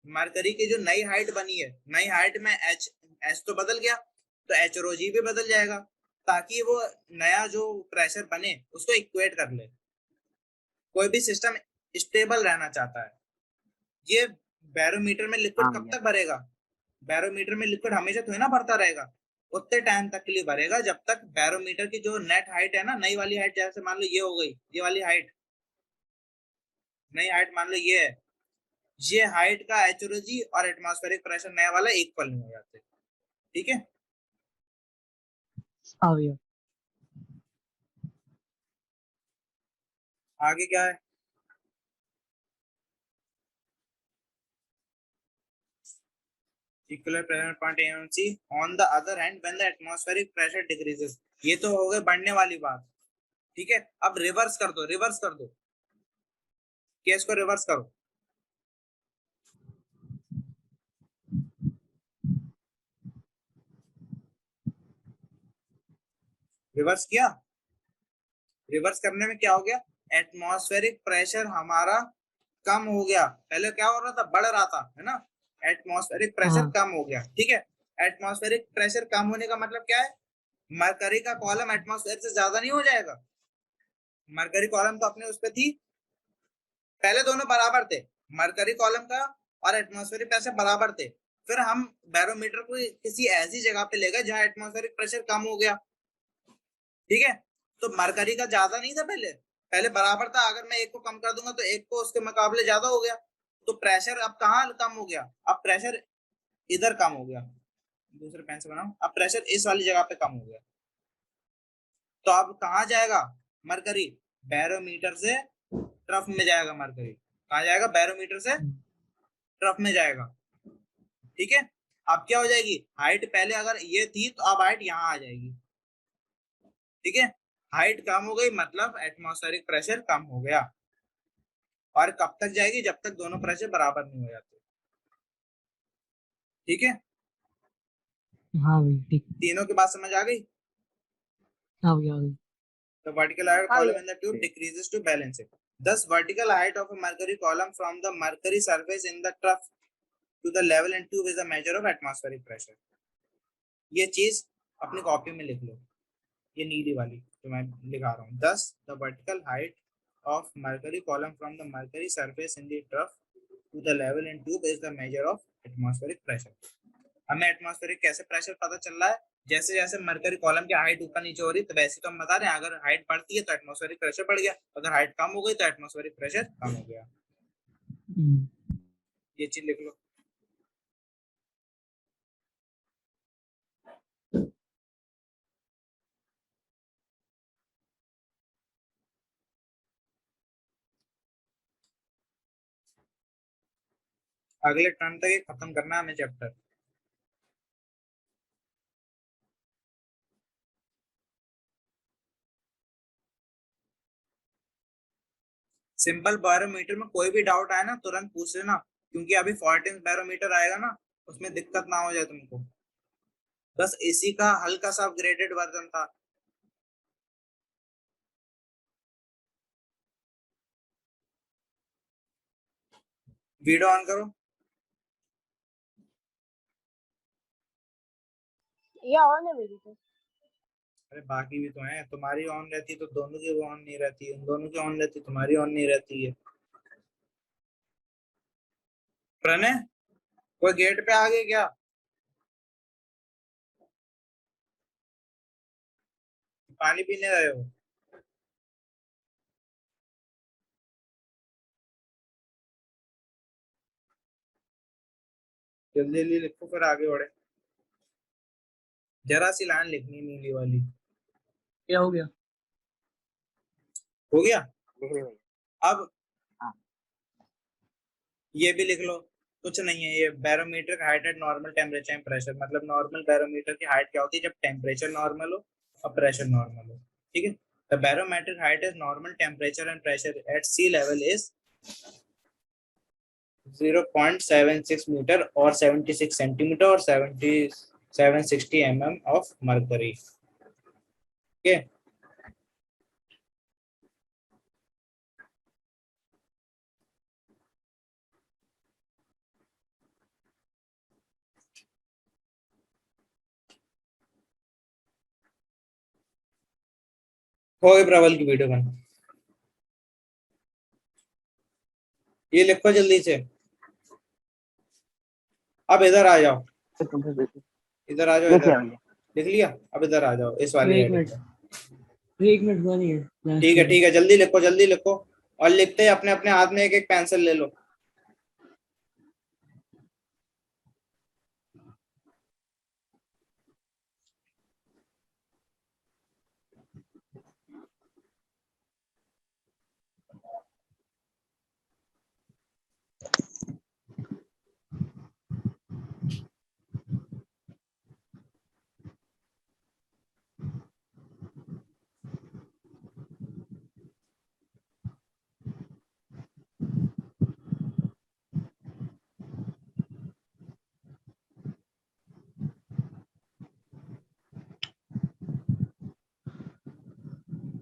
मरकरी की जो नई हाइट बनी है, नई हाइट में एच तो बदल गया, तो एच और जी भी बदल जाएगा, ताकि वो नया जो प्रेशर बने उसको इक्वेट कर ले। कोई भी सिस्टम स्टेबल रहना चाहता है, ये बैरोमीटर में लिक्विड हाँ कब भैया। तक भरेगा, बैरोमीटर में लिक्विड हमेशा थोड़ी ना भरता रहेगा, उतने टाइम तक के लिए भरेगा जब तक बैरोमीटर की जो नेट हाइट है ना, नई वाली हाइट, जैसे मान लो ये हो गई, ये वाली हाइट, नई हाइट मान लो ये है, ये हाइट का एचओजी और एटमॉस्फेरिक प्रेशर नया वाला इक्वल नहीं हो जाते, ठीक है। हाँ भैया। आगे क्या है, equilibrium pressure point AMC on the other hand when the atmospheric pressure decreases, ये तो हो गए बढ़ने वाली बात, ठीक है। अब रिवर्स कर दो, रिवर्स कर दो, केस को रिवर्स करो, रिवर्स किया, रिवर्स करने में क्या हो गया, एटमॉस्फेरिक प्रेशर हमारा कम हो गया, पहले क्या हो रहा था, बढ़ रहा था, है ना, एटमॉस्फेरिक प्रेशर हाँ कम हो गया, ठीक है। एटमॉस्फेरिक प्रेशर कम होने का मतलब क्या है, मरकरी का कॉलम एटमॉस्फेयर से ज्यादा नहीं हो जाएगा, मरकरी कॉलम तो अपने उस पे थी, पहले दोनों बराबर थे, मरकरी कॉलम का और एटमॉस्फेरिक प्रेशर बराबर थे, फिर हम बैरोमीटर को किसी ऐसी जगह पे ले गए जहां एटमॉस्फेरिक प्रेशर कम हो गया, ठीक है। तो मरकरी का ज्यादा नहीं था पहले, पहले बराबर था, अगर मैं एक को कम कर दूंगा तो एक को उसके मुकाबले ज्यादा हो गया, तो प्रेशर अब कहाँ कम हो गया, अब प्रेशर इधर कम हो गया, दूसरे पेन से बनाओ, अब प्रेशर इस वाली जगह पे कम हो गया, तो अब कहाँ जाएगा मरकरी, बैरोमीटर से ट्रफ में जाएगा, मरकरी कहाँ जाएगा, बैरोमीटर से ट्रफ में जाएगा, ठीक है। अब क्या हो जाएगी, हाइट पहले अगर ये थी तो अब हाइट यहाँ आ जाएगी, ठीक है, हाइट कम हो गई मतलब एटमॉस्फेरिक प्रेशर कम हो गया, और कब तक जाएगी, जब तक दोनों प्रेशर बराबर नहीं हो जाते, ठीक है। हाँ भैया ठीक। तीनों की बात समझ आ गई। हाँ भैया आ गई। The vertical height हाँ column भैया। in the tube decreases to balance it. Thus, vertical height of a mercury column from the mercury surface in the trough to the level in tube is a measure of atmospheric pressure. ये चीज अपनी copy में लिख लो, ये नीली वाली जो मैं लिखा रहा हूँ, thus the vertical height of mercury column from the mercury surface in the trough to the level in tube is the measure of atmospheric pressure. हमें एटमॉस्फेरिक कैसे प्रेशर पता चल रहा है, जैसे जैसे मरकरी कॉलम की हाइट ऊपर नीचे हो रही है, तो वैसे तो हम बता रहे हैं अगर हाइट बढ़ती है तो एटमॉस्फेरिक प्रेशर बढ़ गया, अगर हाइट कम हो गई तो एटमॉस्फेरिक प्रेशर कम हो गया, ये चीज लिख लो। अगले टर्म तक ये खत्म करना है हमें चैप्टर। सिंपल बैरोमीटर में कोई भी डाउट आए ना तुरंत पूछ लेना, क्योंकि अभी 14 बैरोमीटर आएगा ना, उसमें दिक्कत ना हो जाए तुमको, बस इसी का हल्का सा अपग्रेडेड वर्जन था। वीडियो ऑन करो। ये ऑन है मेरी तो। अरे बाकी भी तो हैं, तुम्हारी ऑन रहती है तो दोनों की वो ऑन नहीं रहती है, उन दोनों की ऑन रहती है तुम्हारी ऑन नहीं रहती है। प्रणय, कोई गेट पे आ गए क्या? पानी पीने गए हो? जल्दी जल्दी लिखो फिर आगे बढ़े। जरा सी लाइन लिखनी नीली वाली। क्या हो गया? हो गया। लिख ले भैया। अब हाँ ये भी लिख लो। कुछ नहीं है, ये barometric height at normal temperature and pressure, मतलब नॉर्मल बैरोमीटर की हाइट क्या होती है जब टेम्परेचर नॉर्मल हो और प्रेशर नॉर्मल हो। ठीक है, the barometric height is normal temperature and pressure at sea level is 0.76 metre और 76 सेंटीमीटर और 760 ऑफ मर्करी। ठीक है, हो गई प्रबल की वीडियो बन। ये लिखो जल्दी से। अब इधर आ जाओ, तो तुमसे देखो। इधर आ जाओ, लिख इधर। लिया भैया। लिख लिया? अब इधर आ जाओ इस वाली एक हेडिंग मिनट, पे। एक मिनट बनी है। ठीक है ठीक है, जल्दी लिखो जल्दी लिखो। और लिखते ही अपने अपने हाथ में एक एक पेंसिल ले लो।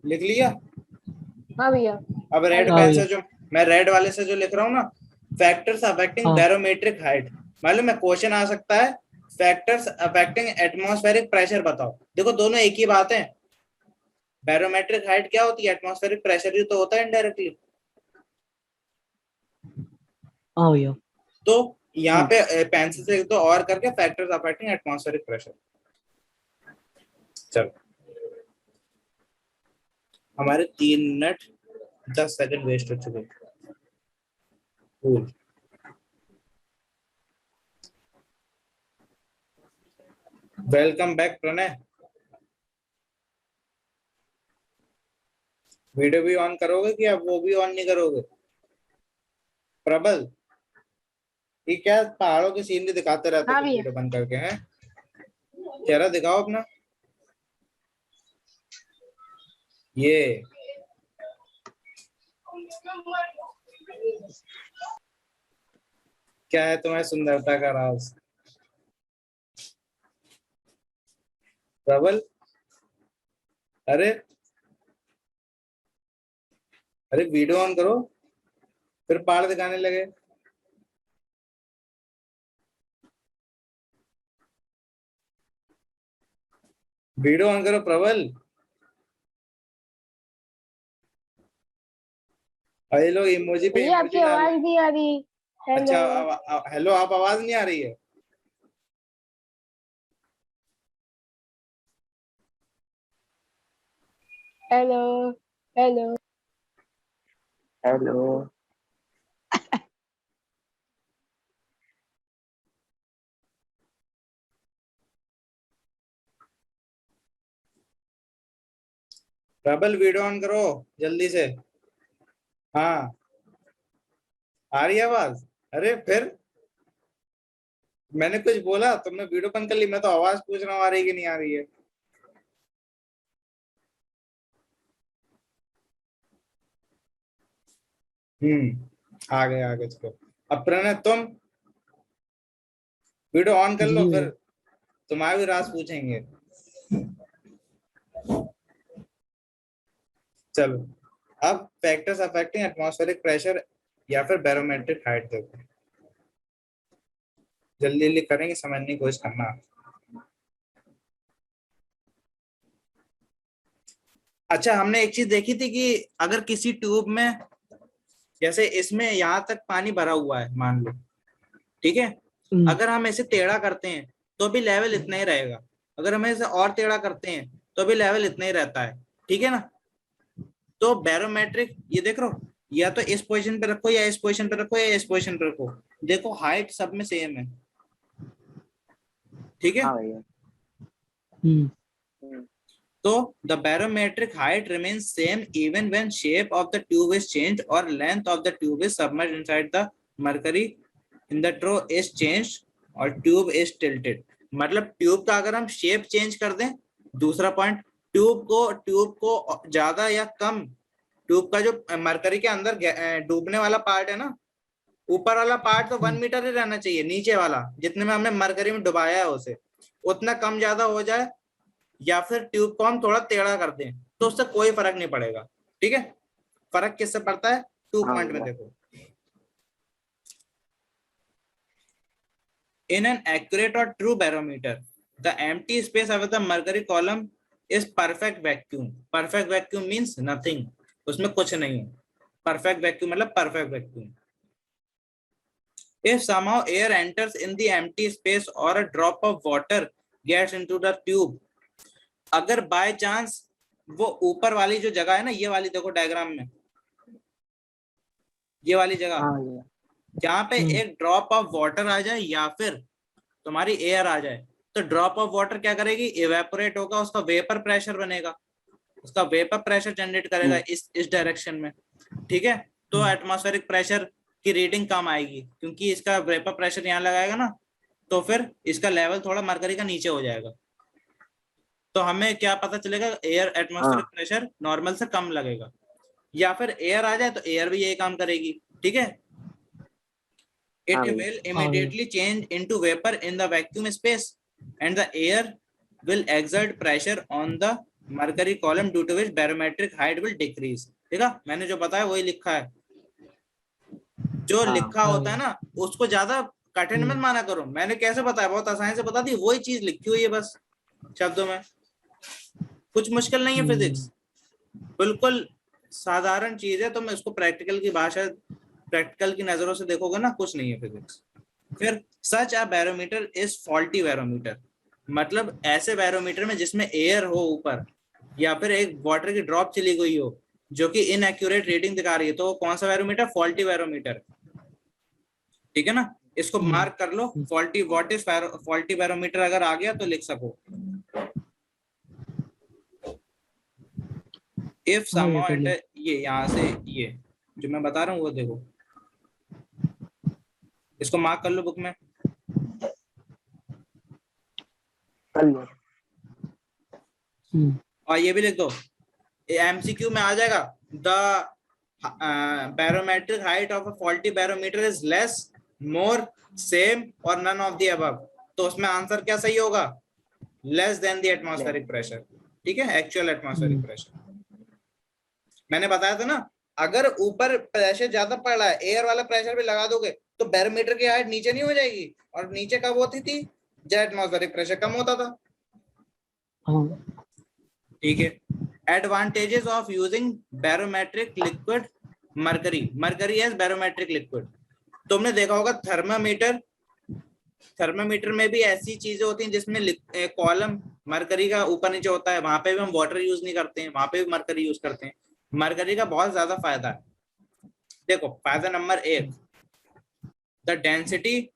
लिख लिया? हाँ भैया। अब रेड हाँ पेन भैया। से जो मैं रेड वाले से जो लिख रहा हूँ ना, फैक्टर्स अफेक्टिंग हाँ बैरोमेट्रिक हाइट, मालूम है क्वेश्चन आ सकता है, फैक्टर्स अफेक्टिंग एटमॉस्फेरिक प्रेशर बताओ। देखो दोनों एक ही बात है। बैरोमेट्रिक हाइट क्या होती है? एटमॉस्फेरिक प्रेशर ही तो होता है इनडायरेक्टली। हाँ भैया। तो यहाँ पे पेंसिल से लिख दो और करके फैक्टर्स अफेक्टिंग एटमॉस्फेरिक प्रेशर। चलो, हमारे 3 मिनट 10 सेकंड वेस्ट हो चुके। Cool. Welcome back Pranay. Video भी ऑन करोगे कि अब वो भी ऑन नहीं करोगे? प्रबल, ये क्या पहाड़ों की सीनरी दिखाते रहते हाँ तुम भैया। वीडियो बंद करके? हैं, चेहरा दिखाओ अपना। ये क्या है तुम्हारी सुंदरता का राज? प्रबल, अरे अरे वीडियो ऑन करो, फिर पहाड़ दिखाने लगे। वीडियो ऑन करो प्रबल। और ये लोग इमोजी पे भैया इमोजी आपकी डाल। आवाज नहीं आ रही। हेलो। अच्छा, हेलो, आप आवाज नहीं आ रही है? हेलो। हेलो। हेलो। प्रबल वीडियो ऑन करो जल्दी से। हाँ, आ रही है आवाज? अरे फिर मैंने कुछ बोला, तुमने वीडियो बंद कर ली, मैं तो आवाज पूछ रहा हूँ आ रही कि नहीं आ रही है। आ गए आ गए, चलो। अब प्रणय तुम वीडियो ऑन कर लो, जी फिर भैया। तुम्हारे भी राज पूछेंगे। चलो, अब फैक्टर्स अफेक्टिंग एटमॉस्फेरिक प्रेशर या फिर बैरोमेट्रिक हाइट देखो। जल्दी जल्दी करेंगे, समझने की कोशिश करना। अच्छा, हमने एक चीज देखी थी कि अगर किसी ट्यूब में, जैसे इसमें यहाँ तक पानी भरा हुआ है मान लो, ठीक है, अगर हम इसे टेढ़ा करते हैं तो भी लेवल इतना ही रहेगा, अगर हम इसे और टेढ़ा करते हैं तो भी लेवल इतना ही रहता है, ठीक है ना। तो बैरोमेट्रिक, ये देख रहे हो, या तो इस पोजीशन पे रखो या इस पोजीशन पे रखो या इस पोजीशन पे रखो, देखो हाइट सब में सेम है, ठीक है। हाँ भैया। तो the barometric height remains same even when shape of the tube is changed or length of the tube is submerged inside the mercury in the trough is changed और ट्यूब is tilted। मतलब tube का अगर हम shape change कर दें, दूसरा point, tube को ज्यादा या कम, ट्यूब का जो मरकरी के अंदर डूबने वाला पार्ट है ना, ऊपर वाला पार्ट तो 1 मीटर ही रहना चाहिए, नीचे वाला जितने में हमने मरकरी में डुबाया है उसे उतना कम ज्यादा हो जाए, या फिर ट्यूब को हम थोड़ा टेढ़ा कर दें, तो उससे कोई फर्क नहीं पड़ेगा, ठीक है। फर्क किससे पड़ता है, 2 पॉइंट में देखो। इन एन एक्यूरेट और true barometer the empty space away the mercury column is perfect vacuum. Perfect vacuum means nothing, उसमें कुछ नहीं है। परफेक्ट वैक्यूम मतलब perfect vacuum. If somehow air enters in the empty space or a drop of water gets into the tube, अगर by chance वो ऊपर वाली जो जगह है ना, ये वाली देखो डायग्राम में, ये वाली जगह जहाँ पे एक ड्रॉप ऑफ वाटर आ जाए या फिर तुम्हारी एयर आ जाए, तो ड्रॉप ऑफ वाटर क्या करेगी, इवेपोरेट होगा, उसका वेपर प्रेशर बनेगा, उसका वेपर प्रेशर जनरेट करेगा इस डायरेक्शन में, ठीक है। तो एटमॉस्फेरिक प्रेशर की रीडिंग कम आएगी, क्योंकि इसका वेपर प्रेशर यहाँ लगाएगा ना, तो फिर इसका लेवल थोड़ा मरकरी का नीचे हो जाएगा। तो हमें क्या पता चलेगा, एयर एटमॉस्फेरिक प्रेशर नॉर्मल से कम लगेगा, या फिर एयर आ जाए तो एयर भी यही काम करेगी, ठीक है। It will immediately change into vapor in the vacuum space and the air will exert pressure on the mercury column due to which barometric height will decrease। ठीक है, मैंने जो बताया वही लिखा है, जो लिखा होता है ना उसको ज्यादा कठिन मत माना करो, मैंने कैसे बताया, बहुत आसानी से बता दी, वही चीज लिखी हुई है बस शब्दों में, कुछ मुश्किल नहीं है। फिजिक्स बिल्कुल साधारण चीज है, तो मैं इसको प्रैक्टिकल की भाषा, प्रैक्टिकल की नजरों से देखोगे ना, कुछ नहीं है फिजिक्स। फिर सच अ बैरोमीटर इज फॉल्टी बैरोमीटर, मतलब ऐसे बैरोमीटर में जिसमें एयर हो ऊपर या फिर एक वाटर की ड्रॉप चली गई हो जो कि इनएक्यूरेट रीडिंग दिखा रही है, तो कौन सा बैरोमीटर, फॉल्टी बैरोमीटर, ठीक है ना। इसको मार्क कर लो, faulty, what is faulty barometer अगर आ गया तो लिख सको। इफ somehow ये यहाँ से ये जो मैं बता रहा हूँ वो देखो, इसको मार्क कर लो बुक में, और ये भी लिख दो, एमसीक्यू में आ जाएगा, the barometric height of a faulty barometer is less, more, same और नन ऑफ द अबव। तो उसमें आंसर क्या सही होगा, less than the atmospheric pressure, ठीक है, एक्चुअल एटमॉस्फेरिक प्रेशर। मैंने बताया था ना, अगर ऊपर प्रेशर ज्यादा पड़ रहा है, एयर वाला प्रेशर भी लगा दोगे तो बैरोमीटर की हाइट नीचे नहीं हो जाएगी, और नीचे कब होती थी, जब एटमॉस्फेरिक प्रेशर कम होता था, ठीक है। Advantages of using barometric liquid mercury, mercury as barometric liquid. तुमने देखा होगा थर्मामीटर, थर्मामीटर में भी ऐसी चीजें होती हैं जिसमें कॉलम मरकरी का ऊपर नीचे होता है, वहां पे भी हम वाटर यूज नहीं करते हैं, वहां पे भी मरकरी यूज करते हैं। मरकरी का बहुत ज्यादा फायदा है, देखो फायदा number 1, the density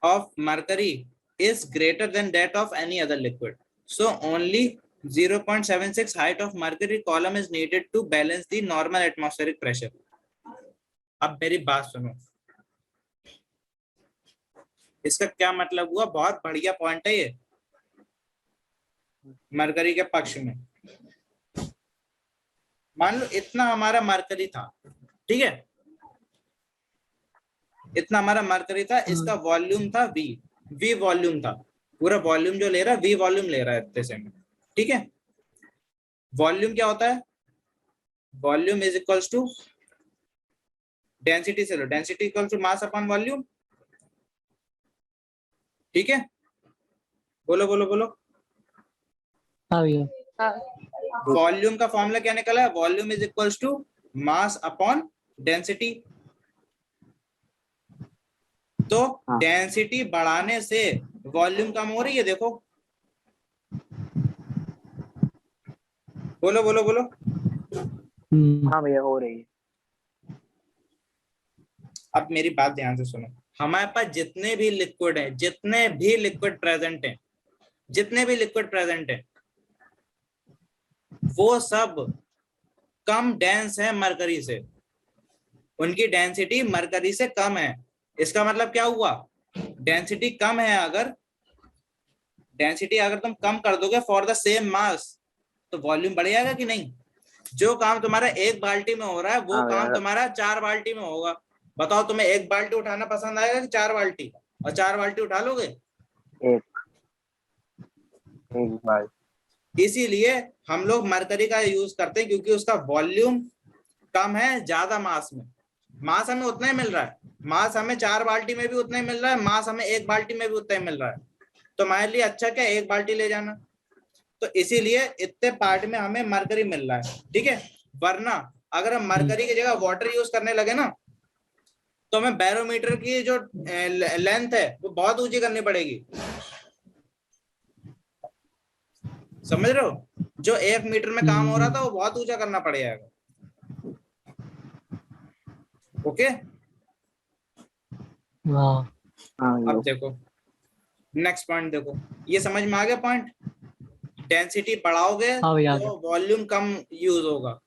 of mercury is greater than that of any other liquid, so only 0.76 height of mercury column is needed to balance the normal atmospheric pressure। अब मेरी बात सुनो, इसका क्या मतलब हुआ, बहुत बढ़िया पॉइंट है ये मरकरी के पक्ष में। मान लो इतना हमारा मरकरी था, ठीक है, इतना हमारा मरकरी था, इसका वॉल्यूम था v वॉल्यूम था, पूरा वॉल्यूम जो ले रहा है v वॉल्यूम ले रहा है इतने से, ठीक है। वॉल्यूम क्या होता है, volume is equals to density से लो, density equals to mass upon volume, ठीक है, बोलो बोलो बोलो। हाँ भैया। हाँ वॉल्यूम का फॉर्मूला क्या निकला है? Volume is equals to mass upon density. तो हाँ। डेंसिटी बढ़ाने से वॉल्यूम कम हो रही है, देखो, बोलो बोलो बोलो। हाँ भैया हो रही है। अब मेरी बात ध्यान से सुनो, हमारे पास जितने भी लिक्विड हैं, जितने भी लिक्विड प्रेजेंट हैं, जितने भी लिक्विड प्रेजेंट हैं, वो सब कम डेंस है मरकरी से, उनकी डेंसिटी मरकरी से कम है। इसका मतलब क्या हुआ? डेंसिटी कम है, अगर डेंसिटी अगर तुम कम कर दोगे फॉर द सेम मास, तो वॉल्यूम बढ़ जाएगा कि नहीं? जो काम तुम्हारा एक बाल्टी में हो रहा है, वो हाँ काम भैया। तुम्हारा 4 बाल्टी में होगा। बताओ, तुम्हें एक बाल्टी उठाना पसंद आएगा कि 4 बाल्टी? और 4 बाल्टी उठा लोगे? एक एक बार। इसीलिए हम लोग मरकरी का यूज करते हैं, क्योंकि उसका वॉल्यूम कम है ज्यादा मास में। मास हमें उतना ही मिल रहा है, मास हमें 4 बाल्टी में भी उतना ही मिल रहा है, मास हमें एक बाल्टी में भी उतना ही मिल रहा है। तो हमारे लिए अच्छा क्या, एक बाल्टी ले जाना। तो इसीलिए इतने पार्ट में हमें मरकरी मिल रहा है, ठीक है। वरना अगर हम मरकरी की जगह वाटर यूज करने लगे ना, तो हमें बैरोमीटर की जो लेंथ है वो बहुत ऊंची करनी पड़ेगी, समझ रहे हो? जो 1 मीटर में काम हो रहा था वो बहुत ऊंचा करना पड़ जाएगा। ओके, हाँ हाँ अब भैया। देखो नेक्स्ट पॉइंट, देखो ये समझ में आ गया पॉइंट? डेंसिटी बढ़ाओगे हाँ भैया, आ गया। तो वॉल्यूम कम यूज होगा।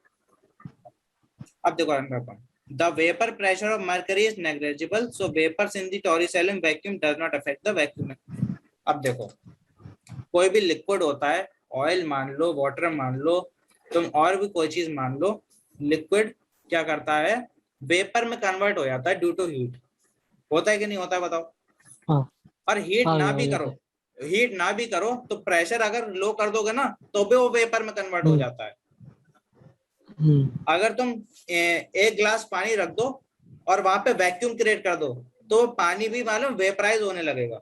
अब देखो अगला point, the vapour pressure of mercury is negligible, so vapours in the Torricellian vacuum does not affect the vacuum. अब देखो, कोई भी लिक्विड होता है, ऑयल मान लो, वाटर मान लो, तुम और भी कोई चीज मान लो, लिक्विड क्या करता है, वेपर में कन्वर्ट हो जाता है ड्यू टू हीट। होता है कि नहीं होता है, बताओ? हाँ और हीट हाँ ना भैया, हो भी जाता करो, है। हीट ना भी करो तो प्रेशर अगर लो कर दोगे ना, तो भी वो वेपर में कन्वर्ट हो जाता है। अगर तुम 1 गिलास पानी रख दो और वहां पे वैक्यूम क्रिएट कर दो, तो पानी भी मालूम वेपराइज होने लगेगा,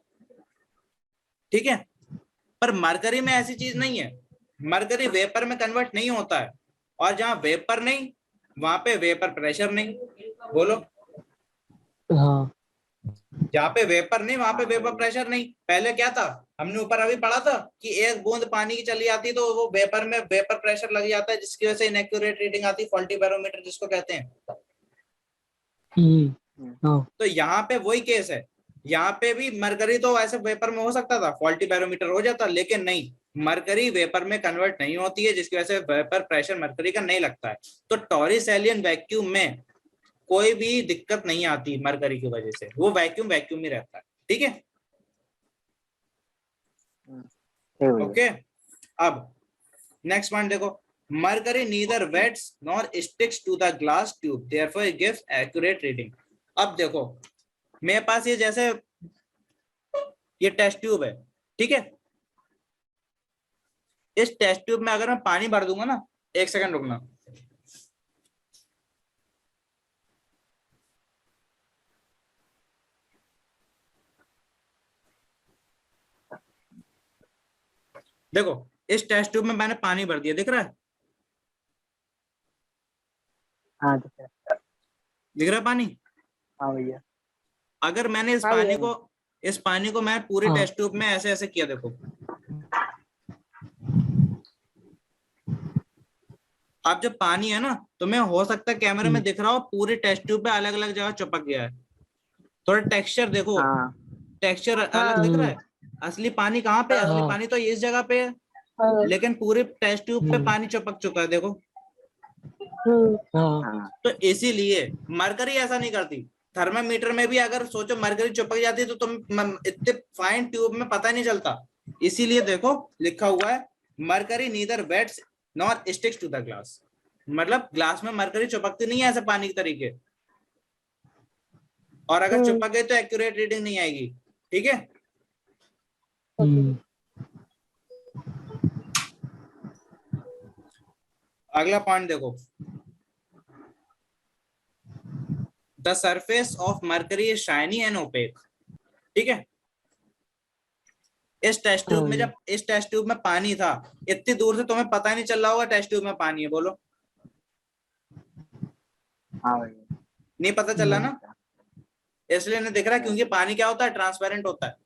ठीक है। पर मरकरी में ऐसी चीज नहीं है, मरकरी वेपर में कन्वर्ट नहीं होता है। और जहां वेपर नहीं, वहां पे वेपर प्रेशर नहीं। बोलो, हाँ जहाँ पे वेपर नहीं वहां पे वेपर प्रेशर नहीं। पहले क्या था, हमने ऊपर अभी पढ़ा था कि एक बूंद पानी की चली आती तो वो वेपर में वेपर प्रेशर लग जाता है, जिसकी वजह से इनएक्यूरेट रीडिंग आती, फॉल्टी बैरोमीटर जिसको कहते हैं। हाँ तो यहाँ पे वही केस है, यहाँ पे भी मरकरी तो ऐसे वेपर में हो सकता था, फॉल्टी बैरोमीटर हो जाता, लेकिन नहीं, मरकरी वेपर में कन्वर्ट नहीं होती है, जिसकी वजह से वेपर प्रेशर मरकरी का नहीं लगता है। तो टॉरिसैलियन वैक्यूम में कोई भी दिक्कत नहीं आती मरकरी की वजह से, वो वैक्यूम वैक्यूम ही रहता है, ठीक है। ठीक भैया। ओके, अब नेक्स्ट पॉइंट देखो, mercury neither wets nor sticks to the glass tube, therefore it gives accurate reading. अब देखो, मेरे पास ये जैसे ये टेस्ट ट्यूब है, ठीक है। इस टेस्ट ट्यूब में अगर मैं पानी भर दूंगा ना, 1 सेकंड रुकना, देखो इस टेस्ट ट्यूब में मैंने पानी भर दिया, दिख रहा है? हाँ ठीक है। दिख रहा है पानी? हाँ भैया। अगर मैंने हाँ भैया। इस पानी को मैं पूरे हाँ। टेस्ट ट्यूब में ऐसे ऐसे किया, देखो अब जब पानी है ना, तो मैं हो सकता है कैमरे में दिख रहा हो पूरे टेस्ट ट्यूब पे अलग अलग जगह चिपक गया है। थोड़ा टेक्सचर देखो, हाँ टेक्सचर अलग दिख रहा हाँ है। असली पानी कहाँ पे, असली हाँ पानी तो इस जगह पे है, हाँ लेकिन पूरे टेस्ट ट्यूब पे पानी चिपक चुका है, देखो। हाँ हाँ। तो इसीलिए मरकरी ऐसा नहीं करती। थर्मामीटर में भी अगर सोचो मरकरी चिपक जाती है, तो तुम इतने फाइन ट्यूब में पता नहीं चलता। इसीलिए देखो लिखा हुआ है, mercury neither wets nor sticks to the glass, मतलब ग्लास में मरकरी चिपकती नहीं है ऐसे पानी के तरीके, और अगर चिपक गई तो एक्यूरेट रीडिंग नहीं आएगी, ठीक है। अगला पॉइंट देखो, the surface of mercury is shiny and opaque, ठीक है। इस टेस्ट ट्यूब में हाँ। जब इस टेस्ट ट्यूब में पानी था, इतनी दूर से तुम्हें पता नहीं चल रहा होगा टेस्ट ट्यूब में पानी है, बोलो। हाँ भैया। नहीं पता चला ना, अच्छा। इसलिए नहीं दिख रहा, क्योंकि पानी क्या होता है, ट्रांसपेरेंट होता है।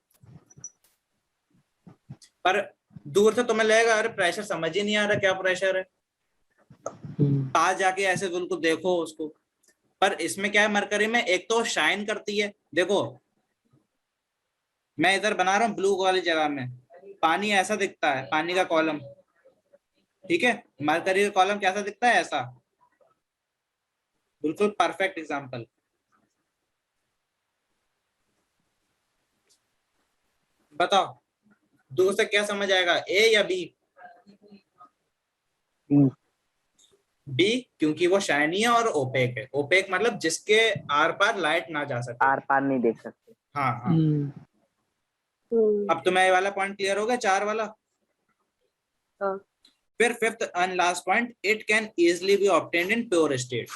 पर दूर से तुम्हें लगेगा अरे प्रेशर समझ ही नहीं आ रहा क्या प्रेशर है, पास जाके ऐसे बिल्कुल देखो उसको। पर इसमें क्या है, मरकरी में एक तो शाइन करती है, देखो मैं इधर बना रहा हूँ ब्लू वाली जगह में, पानी ऐसा दिखता है, पानी का कॉलम, ठीक है। मरकरी का कॉलम कैसा दिखता है, ऐसा, बिल्कुल परफेक्ट एग्जांपल। बताओ दूर से क्या समझ आएगा, ए या बी? बी, क्योंकि वो शाइनी है और ओपेक है। ओपेक मतलब जिसके आर पार लाइट ना जा सके, आर पार नहीं देख सकते। हाँ हाँ। अब तुम्हें ये वाला पॉइंट क्लियर हो गया, 4 वाला। हाँ। फिर fifth and last point, it can easily be obtained in pure state.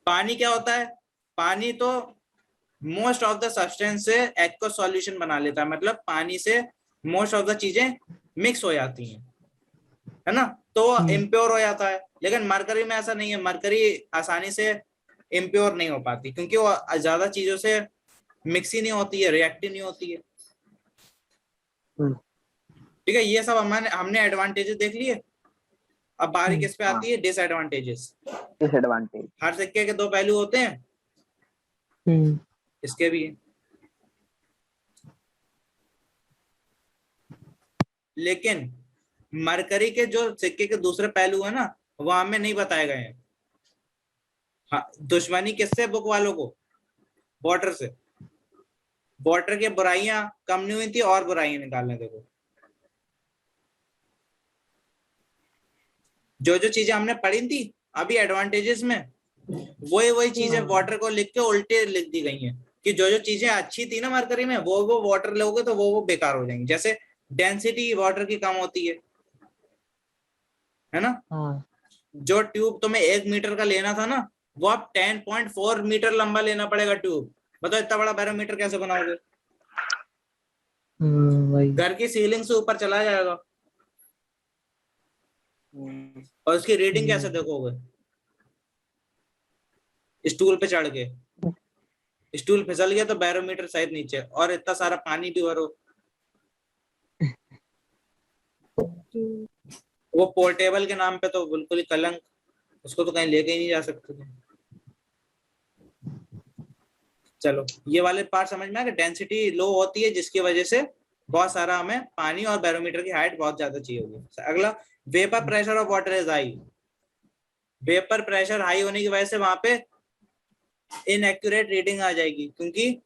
पानी क्या होता है, पानी तो मोस्ट ऑफ द सब्सटेंस से एक्वा सॉल्यूशन बना लेता है, मतलब पानी से मोस्ट ऑफ द चीजें मिक्स हो जाती हैं, है ना, तो इम्प्योर हो जाता है। लेकिन मरकरी में ऐसा नहीं है, मरकरी आसानी से इम्प्योर नहीं हो पाती, क्योंकि वो ज्यादा चीजों से मिक्स ही नहीं होती है, रिएक्ट ही नहीं होती है। ठीक है, ये सब हमने एडवांटेजेस देख लिए। अब बारी किस पे आती है, डिसएडवांटेजेस। डिसएडवांटेज। हर सिक्के के 2 पहलू होते हैं, इसके भी। लेकिन मरकरी के जो सिक्के के दूसरे पहलू है ना, वो हमें नहीं बताए गए हैं। हाँ, दुश्मनी किससे, बुक वालों को, वाटर से। वाटर की बुराइयां कम नहीं हुई थी, और बुराइयां निकालने, देखो जो जो चीजें हमने पढ़ी थी अभी एडवांटेजेस में, वही चीजें वाटर को लिख के उल्टे लिख दी गई हैं, कि जो जो चीजें अच्छी थी ना मरकरी में, वो वाटर लोगे तो वो बेकार हो जाएंगी। जैसे डेंसिटी वाटर की कम होती है ना। जो ट्यूब तुम्हें 1 मीटर का लेना था ना, वो अब 10.4 मीटर लंबा लेना पड़ेगा ट्यूब। बताओ इतना बड़ा बैरोमीटर कैसे बनाओगे, घर की सीलिंग से ऊपर चला जाएगा। और उसकी रीडिंग कैसे देखोगे, स्टूल पे चढ़ के, स्टूल फिसल गया तो बैरोमीटर शायद नीचे, और इतना सारा पानी भी भरो। वो पोर्टेबल के नाम पे तो बिल्कुल ही कलंक, उसको तो कहीं लेके ही नहीं जा सकते थे। चलो ये वाले पार्ट समझ में आया कि डेंसिटी लो होती है, जिसकी वजह से बहुत सारा हमें पानी और बैरोमीटर की हाइट बहुत ज्यादा चाहिए होगी। अगला, vapour pressure of water is high. Vapour pressure high होने की वजह से वहां पे इनएक्यूरेट रीडिंग आ जाएगी, क्योंकि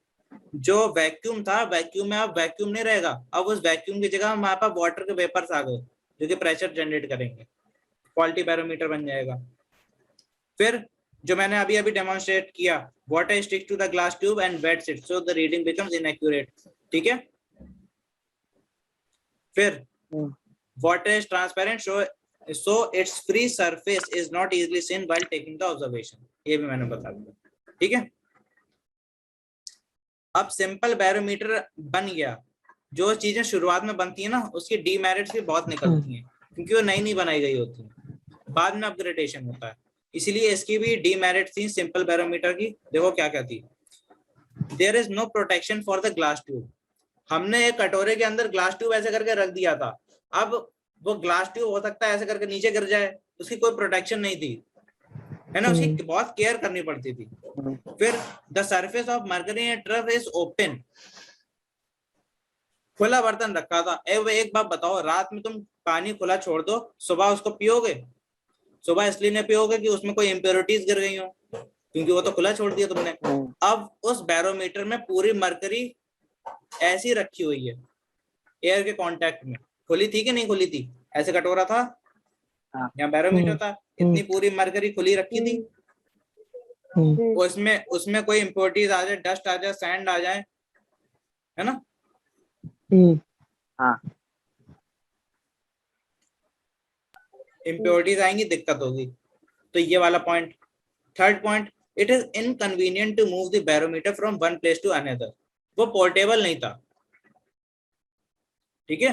जो वैक्यूम था, वैक्यूम में अब वैक्यूम नहीं रहेगा, अब उस वैक्यूम की जगह हमारे पास वाटर के वेपर्स आ गए, जो कि प्रेशर जनरेट करेंगे, क्वालिटी बैरोमीटर बन जाएगा। फिर जो मैंने अभी अभी डेमोन्स्ट्रेट किया, water sticks to the glass tube and wets it, so the reading becomes inaccurate. ठीक है, फिर water is transparent, so its free surface is not easily seen while taking the observation। ये भी मैंने बता दिया। ठीक है, अब सिंपल बैरोमीटर बन गया। जो चीजें शुरुआत में बनती है ना, उसकी डीमेरिट्स भी बहुत निकलती हैं, क्योंकि वो नई बनाई गई होती है, बाद में अपग्रेडेशन होता है। इसीलिए इसकी भी डीमेरिट्स थी सिंपल बैरोमीटर की। देखो क्या क्या थी, there is no protection for the glass tube. हमने एक कटोरे के अंदर ग्लास ट्यूब ऐसे करके रख दिया था, अब वो ग्लास ट्यूब हो सकता है ऐसे करके नीचे गिर जाए, उसकी कोई प्रोटेक्शन नहीं थी, है ना, उसकी बहुत केयर करनी पड़ती थी। फिर the surface of mercury trough is open, खुला बर्तन रखा था। एक बात बताओ, रात में तुम पानी खुला छोड़ दो, सुबह उसको पियोगे? सुबह इसलिए नहीं पियोगे कि उसमें कोई इम्प्योरिटीज गिर गई हो, क्योंकि वो तो खुला छोड़ दिया तुमने। अब उस बैरोमीटर में पूरी मरकरी ऐसी रखी हुई है, एयर के कांटेक्ट में। खुली थी कि नहीं खुली थी? ऐसे कटोरा था, यहाँ बैरोमीटर था, इतनी पूरी मरकरी खुली रखी थी। उसमें कोई इम्प्योरिटीज आ जाए, डस्ट आ जाए, सैंड आ जाए, है ना, इम्प्योरिटीज आएंगी, दिक्कत होगी। तो ये वाला point. Third point, it is inconvenient to move the barometer from one place to another. वो पोर्टेबल नहीं था, ठीक है,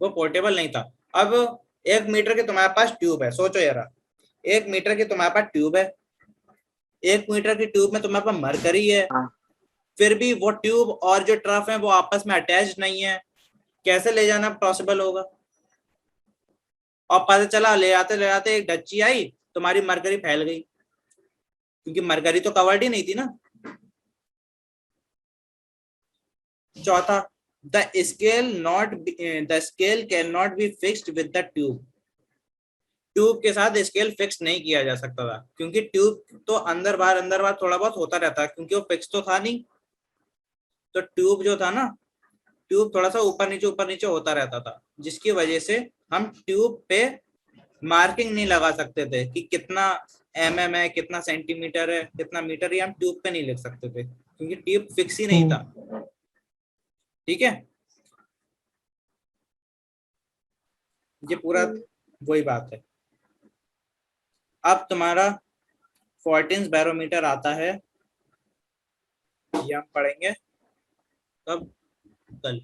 वो पोर्टेबल नहीं था। अब 1 मीटर के तुम्हारे पास ट्यूब है, सोचो यार, 1 मीटर की तुम्हारे पास ट्यूब है, 1 मीटर की ट्यूब में तुम्हारे पास मरकरी है, हाँ। फिर भी वो ट्यूब और जो ट्रफ है वो आपस में अटैच नहीं है, कैसे ले जाना पॉसिबल होगा? और पता चला ले आते एक डच्ची आई, तुम्हारी मरकरी फैल गई, क्योंकि मरकरी तो कवर्ड ही नहीं थी ना। चौथा, the scale can not be fixed with the tube. Tube के साथ स्केल फिक्स नहीं किया जा सकता था, क्योंकि ट्यूब तो अंदर बाहर थोड़ा बहुत होता रहता है, क्योंकि वो फिक्स तो था नहीं। तो ट्यूब जो था ना, ट्यूब थोड़ा सा ऊपर नीचे होता रहता था, जिसकी वजह से हम ट्यूब पे मार्किंग नहीं लगा सकते थे कि कितना mm है, कितना सेंटीमीटर है, कितना मीटर, ये हम ट्यूब पे नहीं लिख सकते थे, क्योंकि ट्यूब फिक्स ही नहीं था। ठीक है, ये पूरा वही बात है। अब तुम्हारा 14 बैरोमीटर आता है, ये हम पढ़ेंगे कब? कल।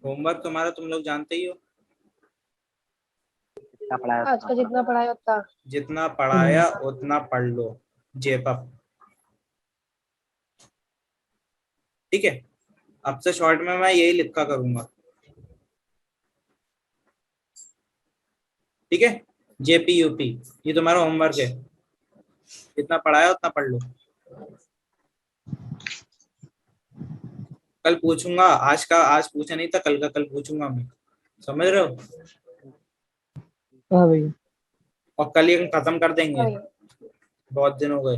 होमवर्क तुम्हारा तुम लोग जानते ही हो, जितना पढ़ाया आज का जितना पढ़ाया उतना। जितना पढ़ाया उतना पढ़ लो, जेपअप। ठीक है, अब से शॉर्ट में मैं यही लिखा करूंगा। ठीक है, जेपीयूपी, ये तुम्हारा होमवर्क है, जितना पढ़ाया उतना पढ़ लो। कल पूछूंगा, आज पूछा नहीं था, कल का कल पूछूंगा मैं, समझ रहे हो? हाँ भैया। और कल ये खत्म कर देंगे, हाँ भैया। बहुत दिन हो गए,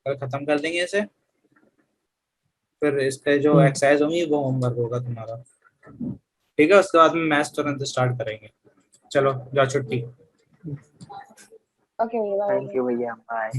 कल खत्म कर देंगे इसे, फिर इस पे जो एक्सरसाइज होंगी वो होमवर्क होगा तुम्हारा। ठीक है, उसके बाद में मैथ्स तुरंत स्टार्ट करेंगे। चलो जाओ, छुट्टी। ओके भैया, बाय। थैंक यू भैया, बाय।